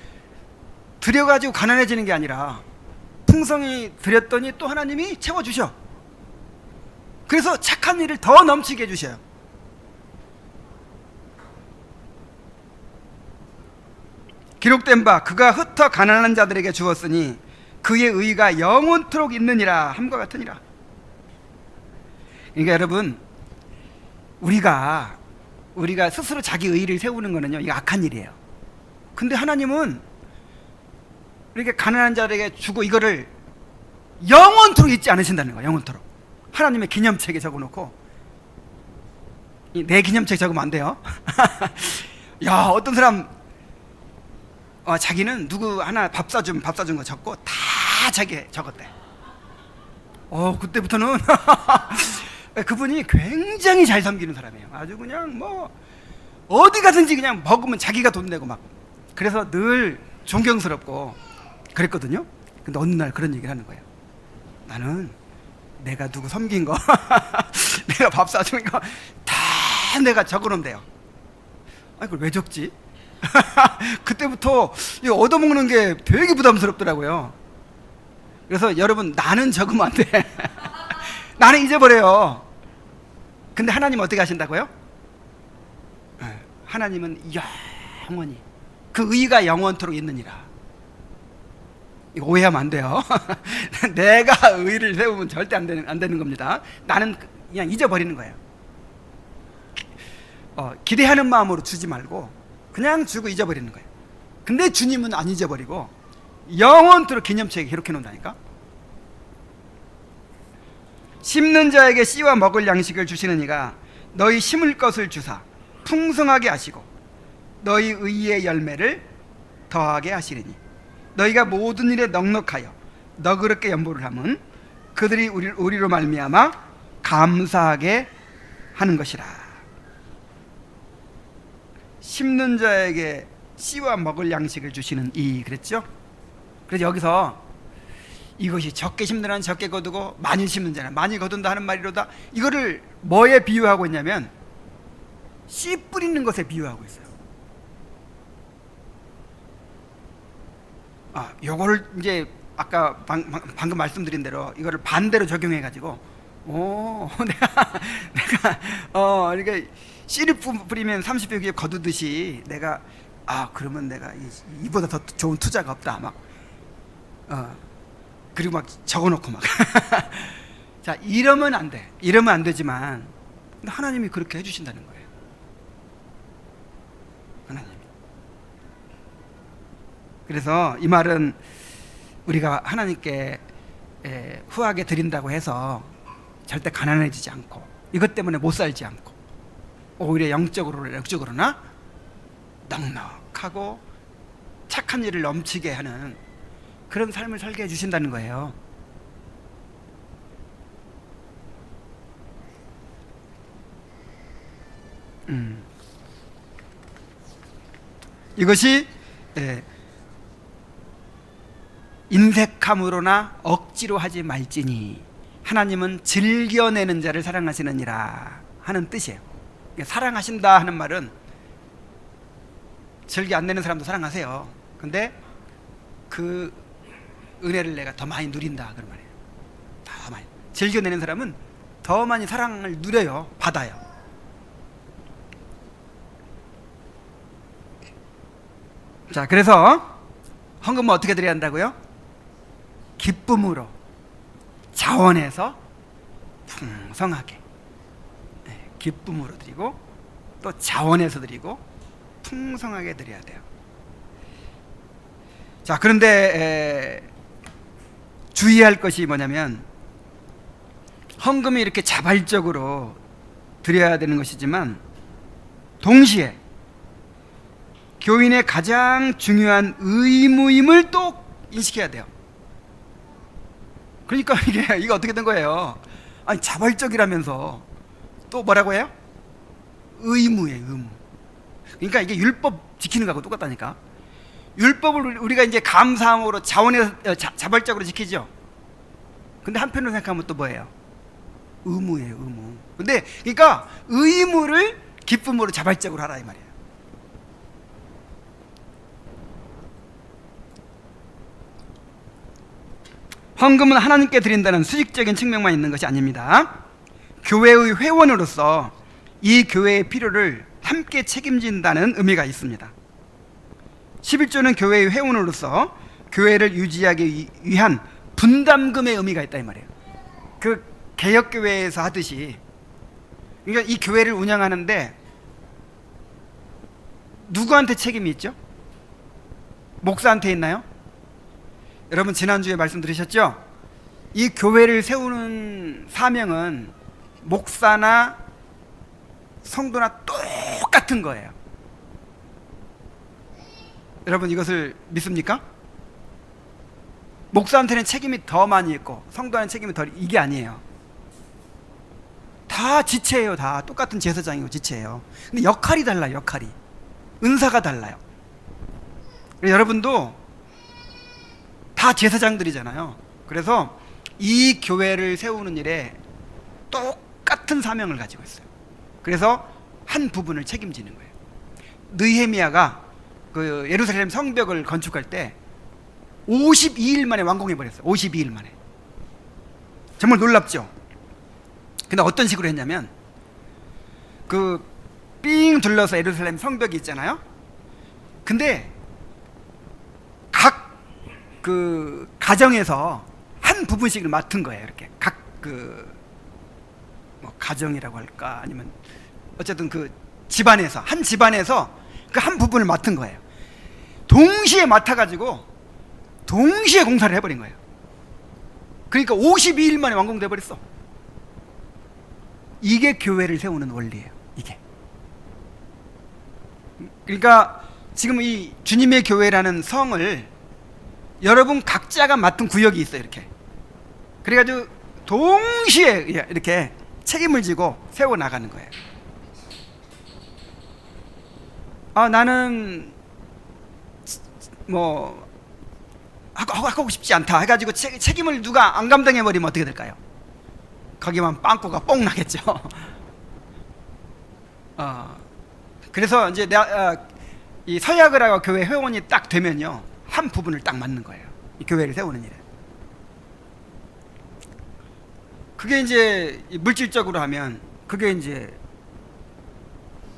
드려가지고 가난해지는 게 아니라 풍성히 드렸더니 또 하나님이 채워주셔. 그래서 착한 일을 더 넘치게 해주셔요. 기록된 바 그가 흩어 가난한 자들에게 주었으니 그의 의가 영원토록 있느니라 함과 같으니라. 그러니까 여러분, 우리가 스스로 자기 의를 세우는 거는요, 이거 악한 일이에요. 근데 하나님은 이렇게 가난한 자에게 주고 이거를 영원토록 잊지 않으신다는 거예요. 영원토록. 하나님의 기념책에 적어놓고, 내 기념책 적으면 안 돼요. 야, 어떤 사람 자기는 누구 하나 밥 사준 거 적고 다 자기 적었대. 그때부터는 그분이 굉장히 잘 섬기는 사람이에요. 아주 그냥 뭐 어디 가든지 그냥 먹으면 자기가 돈 내고 막. 그래서 늘 존경스럽고 그랬거든요. 근데 어느 날 그런 얘기를 하는 거예요. 나는 내가 누구 섬긴 거 내가 밥 사준 거 다 내가 적어놓으면 돼요. 그걸 왜 적지? 그때부터 얻어먹는 게 되게 부담스럽더라고요. 그래서 여러분, 나는 적으면 안 돼. 나는 잊어버려요. 근데 하나님 어떻게 하신다고요? 하나님은 영원히, 그 의가 영원토록 있느니라. 이거 오해하면 안 돼요. 내가 의를 세우면 절대 안 되는 겁니다. 나는 그냥 잊어버리는 거예요. 기대하는 마음으로 주지 말고 그냥 주고 잊어버리는 거예요. 근데 주님은 안 잊어버리고 영원토록 기념책에 기록해 놓는다니까. 심는 자에게 씨와 먹을 양식을 주시는 이가 너희 심을 것을 주사 풍성하게 하시고 너희 의의 열매를 더하게 하시리니 너희가 모든 일에 넉넉하여 너그럽게 연보를 하면 그들이 우리로 말미암아 감사하게 하는 것이라. 심는 자에게 씨와 먹을 양식을 주시는 이, 그랬죠? 그래서 여기서 이것이 적게 심는 자는 적게 거두고 많이 심는 자는 많이 거둔다 하는 말이로다. 이거를 뭐에 비유하고 있냐면 씨 뿌리는 것에 비유하고 있어요. 요거를 이제 아까 방금 말씀드린 대로 이거를 반대로 적용해 가지고 그러니까 씨를 뿌리면 30배 위에 거두듯이 내가 그러면 내가 이보다 더 좋은 투자가 없다 막 그리고 막 적어놓고 막 자, 이러면 안 돼. 이러면 안 되지만 하나님이 그렇게 해주신다는 거예요. 하나님이. 그래서 이 말은 우리가 하나님께 후하게 드린다고 해서 절대 가난해지지 않고 이것 때문에 못 살지 않고 오히려 영적으로나 넉넉하고 착한 일을 넘치게 하는 그런 삶을 살게 해주신다는 거예요. 이것이 인색함으로나 억지로 하지 말지니 하나님은 즐겨내는 자를 사랑하시느니라 하는 뜻이에요. 사랑하신다 하는 말은 즐겨 안 내는 사람도 사랑하세요. 근데 그 은혜를 내가 더 많이 누린다 그런 말이에요. 더 많이 즐겨내는 사람은 더 많이 사랑을 누려요. 받아요. 자, 그래서 헌금은 어떻게 드려야 한다고요? 기쁨으로 자원해서 풍성하게, 기쁨으로 드리고 또 자원해서 드리고 풍성하게 드려야 돼요. 자, 그런데 주의할 것이 뭐냐면 헌금이 이렇게 자발적으로 드려야 되는 것이지만 동시에 교인의 가장 중요한 의무임을 또 인식해야 돼요. 그러니까 이게 어떻게 된 거예요? 아니, 자발적이라면서 또 뭐라고 해요? 의무예요, 의무. 그러니까 이게 율법 지키는 거하고 똑같다니까. 율법을 우리가 이제 감사함으로 자원해서 자발적으로 지키죠. 근데 한편으로 생각하면 또 뭐예요? 의무예요, 의무. 근데 그러니까 의무를 기쁨으로 자발적으로 하라 이 말이에요. 헌금은 하나님께 드린다는 수직적인 측면만 있는 것이 아닙니다. 교회의 회원으로서 이 교회의 필요를 함께 책임진다는 의미가 있습니다. 11조는 교회의 회원으로서 교회를 유지하기 위한 분담금의 의미가 있다 이 말이에요. 그 개혁교회에서 하듯이, 그러니까 이 교회를 운영하는데 누구한테 책임이 있죠? 목사한테 있나요? 여러분 지난주에 말씀 들으셨죠? 이 교회를 세우는 사명은 목사나 성도나 똑같은 거예요. 여러분 이것을 믿습니까? 목사한테는 책임이 더 많이 있고 성도한테는 책임이 덜, 이게 아니에요. 다 지체예요. 다 똑같은 제사장이고 지체예요. 근데 역할이 달라요. 역할이, 은사가 달라요. 여러분도 다 제사장들이잖아요. 그래서 이 교회를 세우는 일에 똑같은 사명을 가지고 있어요. 그래서 한 부분을 책임지는 거예요. 느헤미야가 그 예루살렘 성벽을 건축할 때 52일 만에 완공해 버렸어요. 52일 만에. 정말 놀랍죠? 근데 어떤 식으로 했냐면, 그 삥 둘러서 예루살렘 성벽이 있잖아요. 근데 각 그 가정에서 한 부분씩을 맡은 거예요. 이렇게 각 그 뭐 가정이라고 할까, 아니면 어쨌든 그 집안에서, 한 집안에서 그 한 부분을 맡은 거예요. 동시에 맡아가지고 동시에 공사를 해버린 거예요. 그러니까 52일 만에 완공돼 버렸어. 이게 교회를 세우는 원리예요. 이게. 그러니까 지금 이 주님의 교회라는 성을 여러분 각자가 맡은 구역이 있어요. 이렇게. 그래가지고 동시에 이렇게 책임을 지고 세워 나가는 거예요. 나는 뭐 하고 싶지 않다 해가지고 책임을 누가 안 감당해버리면 어떻게 될까요? 거기만 빵꾸가 뽕 나겠죠. 그래서 이제 이 서야그라고 교회 회원이 딱 되면요, 한 부분을 딱 맡는 거예요. 이 교회를 세우는 일에. 그게 이제 물질적으로 하면 그게 이제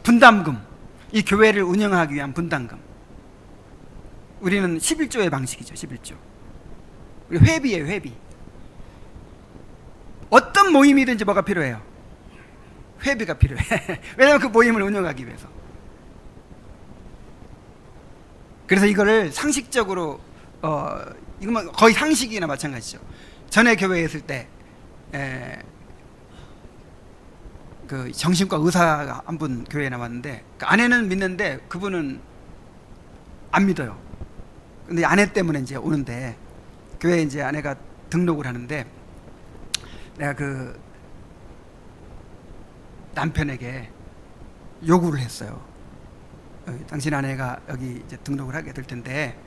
분담금, 이 교회를 운영하기 위한 분담금. 우리는 11조의 방식이죠. 11조. 우리 회비예요. 회비. 어떤 모임이든지 뭐가 필요해요? 회비가 필요해. 왜냐하면 그 모임을 운영하기 위해서. 그래서 이거를 상식적으로 이건 거의 상식이나 마찬가지죠. 전에 교회에 있을 때 그 정신과 의사가 한 분 교회에 나왔는데, 그 아내는 믿는데 그분은 안 믿어요. 근데 아내 때문에 이제 오는데, 교회에 이제 아내가 등록을 하는데, 내가 그 남편에게 요구를 했어요. 당신 아내가 여기 이제 등록을 하게 될 텐데,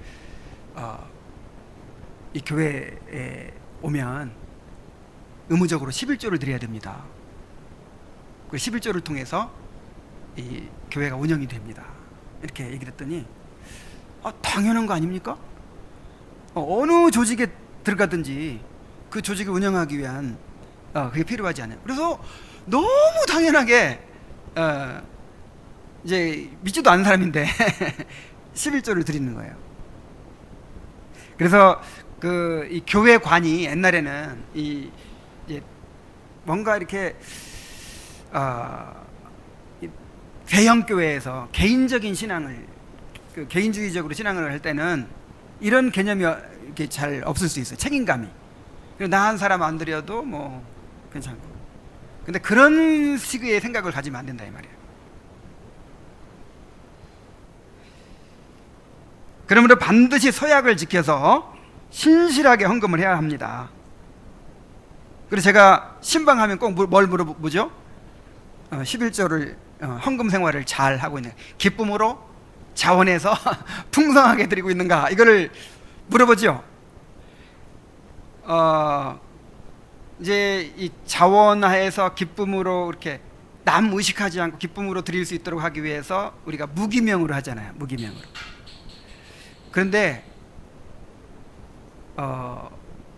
이 교회에 오면 의무적으로 11조를 드려야 됩니다. 그 11조를 통해서 이 교회가 운영이 됩니다. 이렇게 얘기를 했더니, 당연한 거 아닙니까? 어느 조직에 들어가든지 그 조직을 운영하기 위한 그게 필요하지 않아요. 그래서 너무 당연하게 이제 믿지도 않는 사람인데 11조를 드리는 거예요. 그래서 그 이 교회관이 옛날에는 이제 뭔가 이렇게 대형 교회에서 개인적인 신앙을, 그 개인주의적으로 신앙을 할 때는 이런 개념이 이렇게 잘 없을 수 있어요. 책임감이. 나 한 사람 안 드려도 뭐 괜찮고. 근데 그런 식의 생각을 가지면 안 된다 이 말이에요. 그러므로 반드시 서약을 지켜서 신실하게 헌금을 해야 합니다. 그래서 제가 신방하면 꼭 뭘 물어보죠? 11조를 헌금 생활을 잘 하고 있는, 기쁨으로 자원해서 풍성하게 드리고 있는가, 이거를 물어보죠. 이제 이 자원해서 기쁨으로 이렇게 남 의식하지 않고 기쁨으로 드릴 수 있도록 하기 위해서 우리가 무기명으로 하잖아요. 무기명으로. 그런데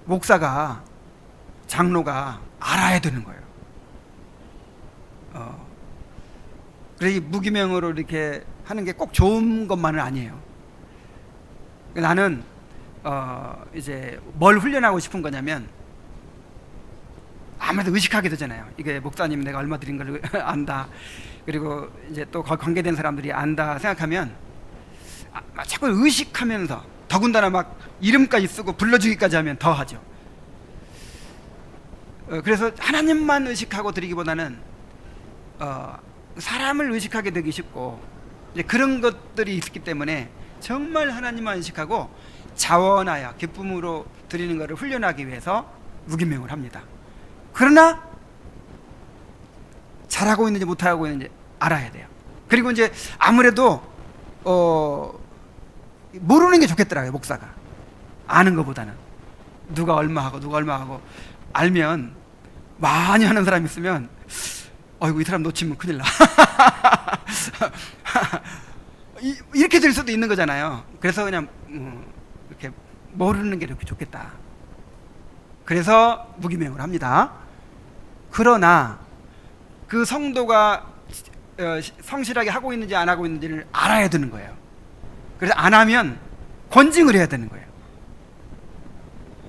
목사가, 장로가 알아야 되는 거예요. 그래서 이 무기명으로 이렇게 하는 게 꼭 좋은 것만은 아니에요. 나는 이제 뭘 훈련하고 싶은 거냐면, 아무래도 의식하게 되잖아요. 이게 목사님 내가 얼마 드린 걸 안다, 그리고 이제 또 관계된 사람들이 안다 생각하면 자꾸 의식하면서 더군다나 막 이름까지 쓰고 불러주기까지 하면 더 하죠. 그래서 하나님만 의식하고 드리기보다는 사람을 의식하게 되기 쉽고 이제 그런 것들이 있기 때문에 정말 하나님만 의식하고 자원하여 기쁨으로 드리는 것을 훈련하기 위해서 무기명을 합니다. 그러나 잘하고 있는지 못하고 있는지 알아야 돼요. 그리고 이제 아무래도 모르는 게 좋겠더라고요. 목사가 아는 것보다는. 누가 얼마 하고 알면, 많이 하는 사람이 있으면 아이고 이 사람 놓치면 큰일 나 이렇게 될 수도 있는 거잖아요. 그래서 그냥 이렇게 모르는 게 이렇게 좋겠다. 그래서 무기명을 합니다. 그러나 그 성도가 성실하게 하고 있는지 안 하고 있는지를 알아야 되는 거예요. 그래서 안 하면 권징을 해야 되는 거예요.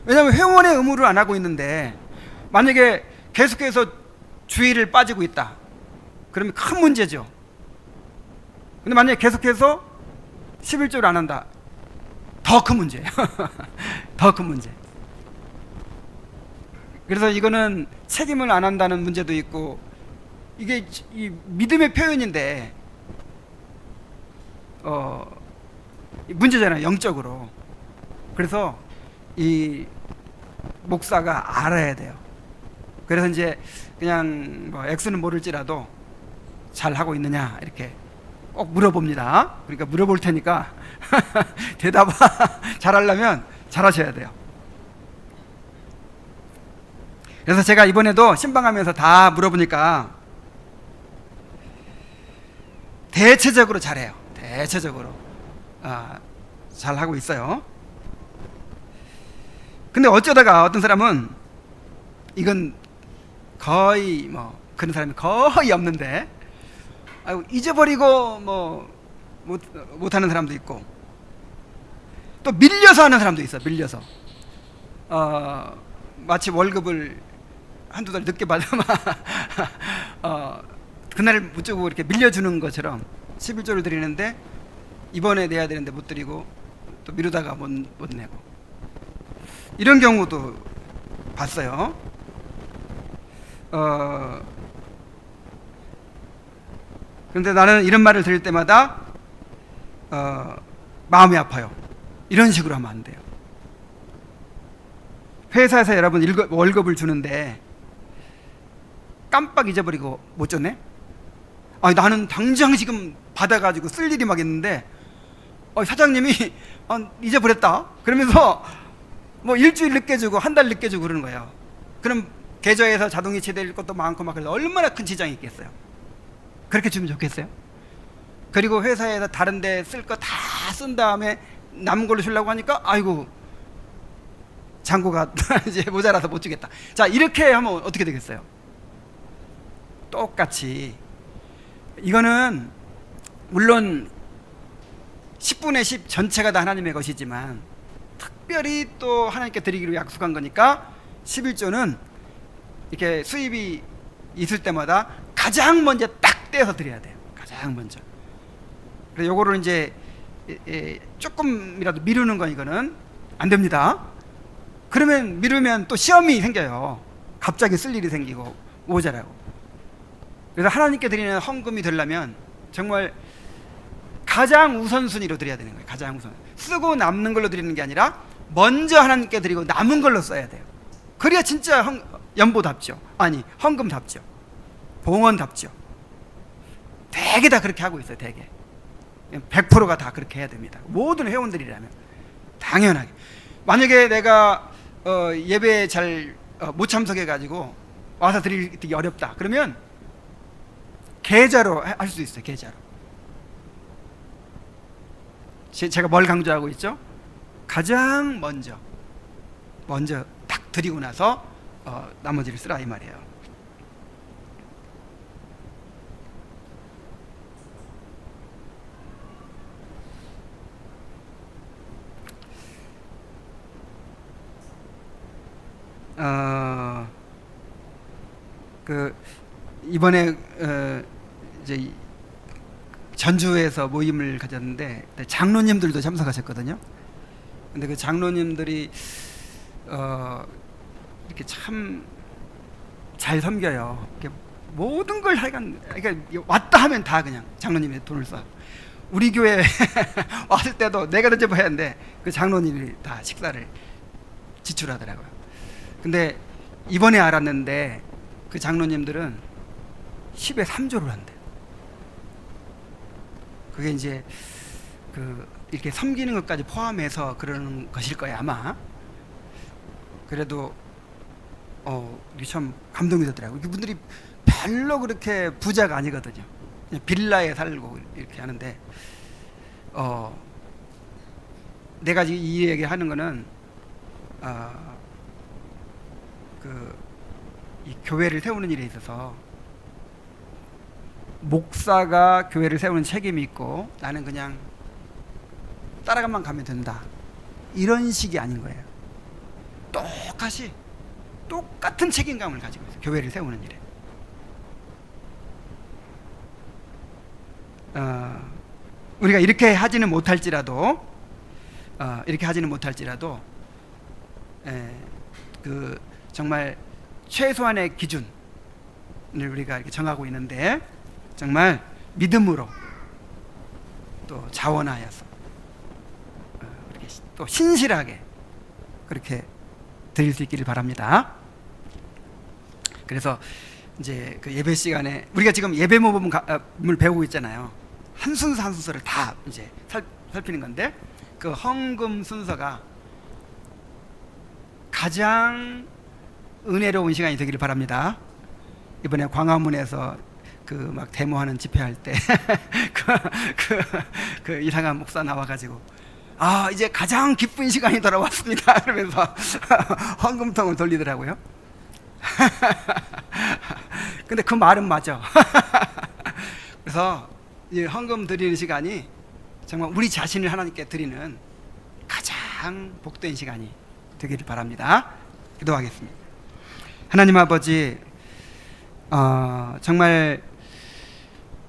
왜냐하면 회원의 의무를 안 하고 있는데 만약에 계속해서 주일을 빠지고 있다 그러면 큰 문제죠. 근데 만약에 계속해서 11조를 안 한다, 더 큰 문제예요. 더 큰 문제. 그래서 이거는 책임을 안 한다는 문제도 있고, 이게 이 믿음의 표현인데 문제잖아요, 영적으로. 그래서 이 목사가 알아야 돼요. 그래서 이제 그냥 뭐 X는 모를지라도 잘 하고 있느냐 이렇게 꼭 물어봅니다. 그러니까 물어볼 테니까 대답 잘하려면 잘하셔야 돼요. 그래서 제가 이번에도 신방하면서 다 물어보니까 대체적으로 잘해요. 대체적으로 잘하고 있어요. 근데 어쩌다가 어떤 사람은, 이건 거의 뭐 그런 사람이 거의 없는데, 잊어버리고 뭐 못하는 사람도 있고, 또 밀려서 하는 사람도 있어. 밀려서 마치 월급을 한두 달 늦게 받으면 그날 못 주고 이렇게 밀려주는 것처럼 11조를 드리는데 이번에 내야 되는데 못 드리고 또 미루다가 못 내고, 이런 경우도 봤어요. 그런데 나는 이런 말을 들을 때마다 마음이 아파요. 이런 식으로 하면 안 돼요. 회사에서 여러분 월급을 주는데 깜빡 잊어버리고 못 줬네? 나는 당장 지금 받아가지고 쓸 일이 막 있는데 사장님이 잊어버렸다 그러면서 뭐 일주일 늦게 주고 한 달 늦게 주고 그러는 거예요. 그럼 계좌에서 자동이체될 것도 많고 막 그래서 얼마나 큰 지장이 있겠어요. 그렇게 주면 좋겠어요? 그리고 회사에서 다른 데 쓸 거 다 쓴 다음에 남은 걸로 주려고 하니까 아이고 잔고가 이제 모자라서 못 주겠다. 자, 이렇게 하면 어떻게 되겠어요? 똑같이 이거는 물론 10분의 10 전체가 다 하나님의 것이지만 특별히 또 하나님께 드리기로 약속한 거니까 11조는 이렇게 수입이 있을 때마다 가장 먼저 딱 떼서 드려야 돼요. 가장 먼저. 그래서 요거를 이제 조금이라도 미루는 건 이거는 안 됩니다. 그러면 미루면 또 시험이 생겨요. 갑자기 쓸 일이 생기고 모자라고. 그래서 하나님께 드리는 헌금이 되려면 정말 가장 우선순위로 드려야 되는 거예요. 가장 우선. 쓰고 남는 걸로 드리는 게 아니라 먼저 하나님께 드리고 남은 걸로 써야 돼요. 그래야 진짜 연보답죠. 아니, 헌금답죠. 봉헌답죠. 대개 다 그렇게 하고 있어요. 대개 100%가 다 그렇게 해야 됩니다. 모든 회원들이라면 당연하게. 만약에 내가 예배에 잘 못 참석해 가지고 와서 드리기 어렵다 그러면 계좌로 할 수 있어요. 계좌로. 제가 뭘 강조하고 있죠? 가장 먼저 딱 드리고 나서 나머지를 쓰라 이 말이에요. 이번에 이제 전주에서 모임을 가졌는데 장로님들도 참석하셨거든요. 근데 그 장로님들이 이렇게 참 잘 섬겨요. 이렇게 모든 걸 하여간, 그러니까 왔다 하면 다 그냥 장로님이 돈을 써. 우리 교회 왔을 때도 내가 대접해야 하는데 그 장로님이 다 식사를 지출하더라고요. 근데 이번에 알았는데 그 장로님들은 10에 3조를 한대요. 그게 이제 그 이렇게 섬기는 것까지 포함해서 그러는 것일 거예요, 아마. 그래도 이게 참 감동이 되더라고요. 이분들이 별로 그렇게 부자가 아니거든요. 그냥 빌라에 살고 이렇게 하는데, 내가 지금 이 얘기 하는 거는, 이 교회를 세우는 일에 있어서 목사가 교회를 세우는 책임이 있고 나는 그냥 따라가만 가면 된다, 이런 식이 아닌 거예요. 똑같은 책임감을 가지고 있어요, 교회를 세우는 일에. 우리가 이렇게 하지는 못할지라도 그 정말 최소한의 기준을 우리가 이렇게 정하고 있는데, 정말 믿음으로 또 자원하여서 이렇게 또 신실하게 그렇게 드릴 수 있기를 바랍니다. 그래서 이제 그 예배 시간에 우리가 지금 예배 모범을 배우고 있잖아요. 한 순서 한 순서를 다 이제 살피는 건데, 그 헌금 순서가 가장 은혜로운 시간이 되기를 바랍니다. 이번에 광화문에서 그 막 데모하는 집회할 때 그 이상한 목사 나와가지고 이제 가장 기쁜 시간이 돌아왔습니다 그러면서 헌금통을 돌리더라고요. 근데 그 말은 맞아. 그래서 이 헌금 드리는 시간이 정말 우리 자신을 하나님께 드리는 가장 복된 시간이 되기를 바랍니다. 기도하겠습니다. 하나님 아버지, 정말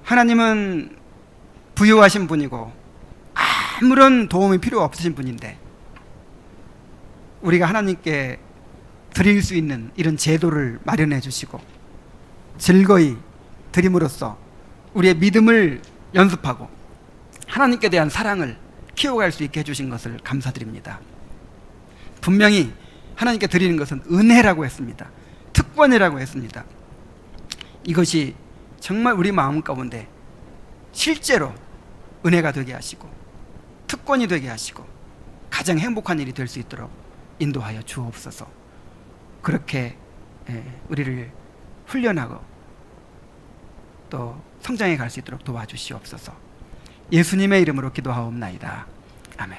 하나님은 부유하신 분이고 아무런 도움이 필요 없으신 분인데, 우리가 하나님께 드릴 수 있는 이런 제도를 마련해 주시고 즐거이 드림으로써 우리의 믿음을 연습하고 하나님께 대한 사랑을 키워갈 수 있게 해주신 것을 감사드립니다. 분명히 하나님께 드리는 것은 은혜라고 했습니다. 특권이라고 했습니다. 이것이 정말 우리 마음 가운데 실제로 은혜가 되게 하시고 특권이 되게 하시고 가장 행복한 일이 될 수 있도록 인도하여 주옵소서. 그렇게 우리를 훈련하고 또 성장해 갈 수 있도록 도와주시옵소서. 예수님의 이름으로 기도하옵나이다. 아멘.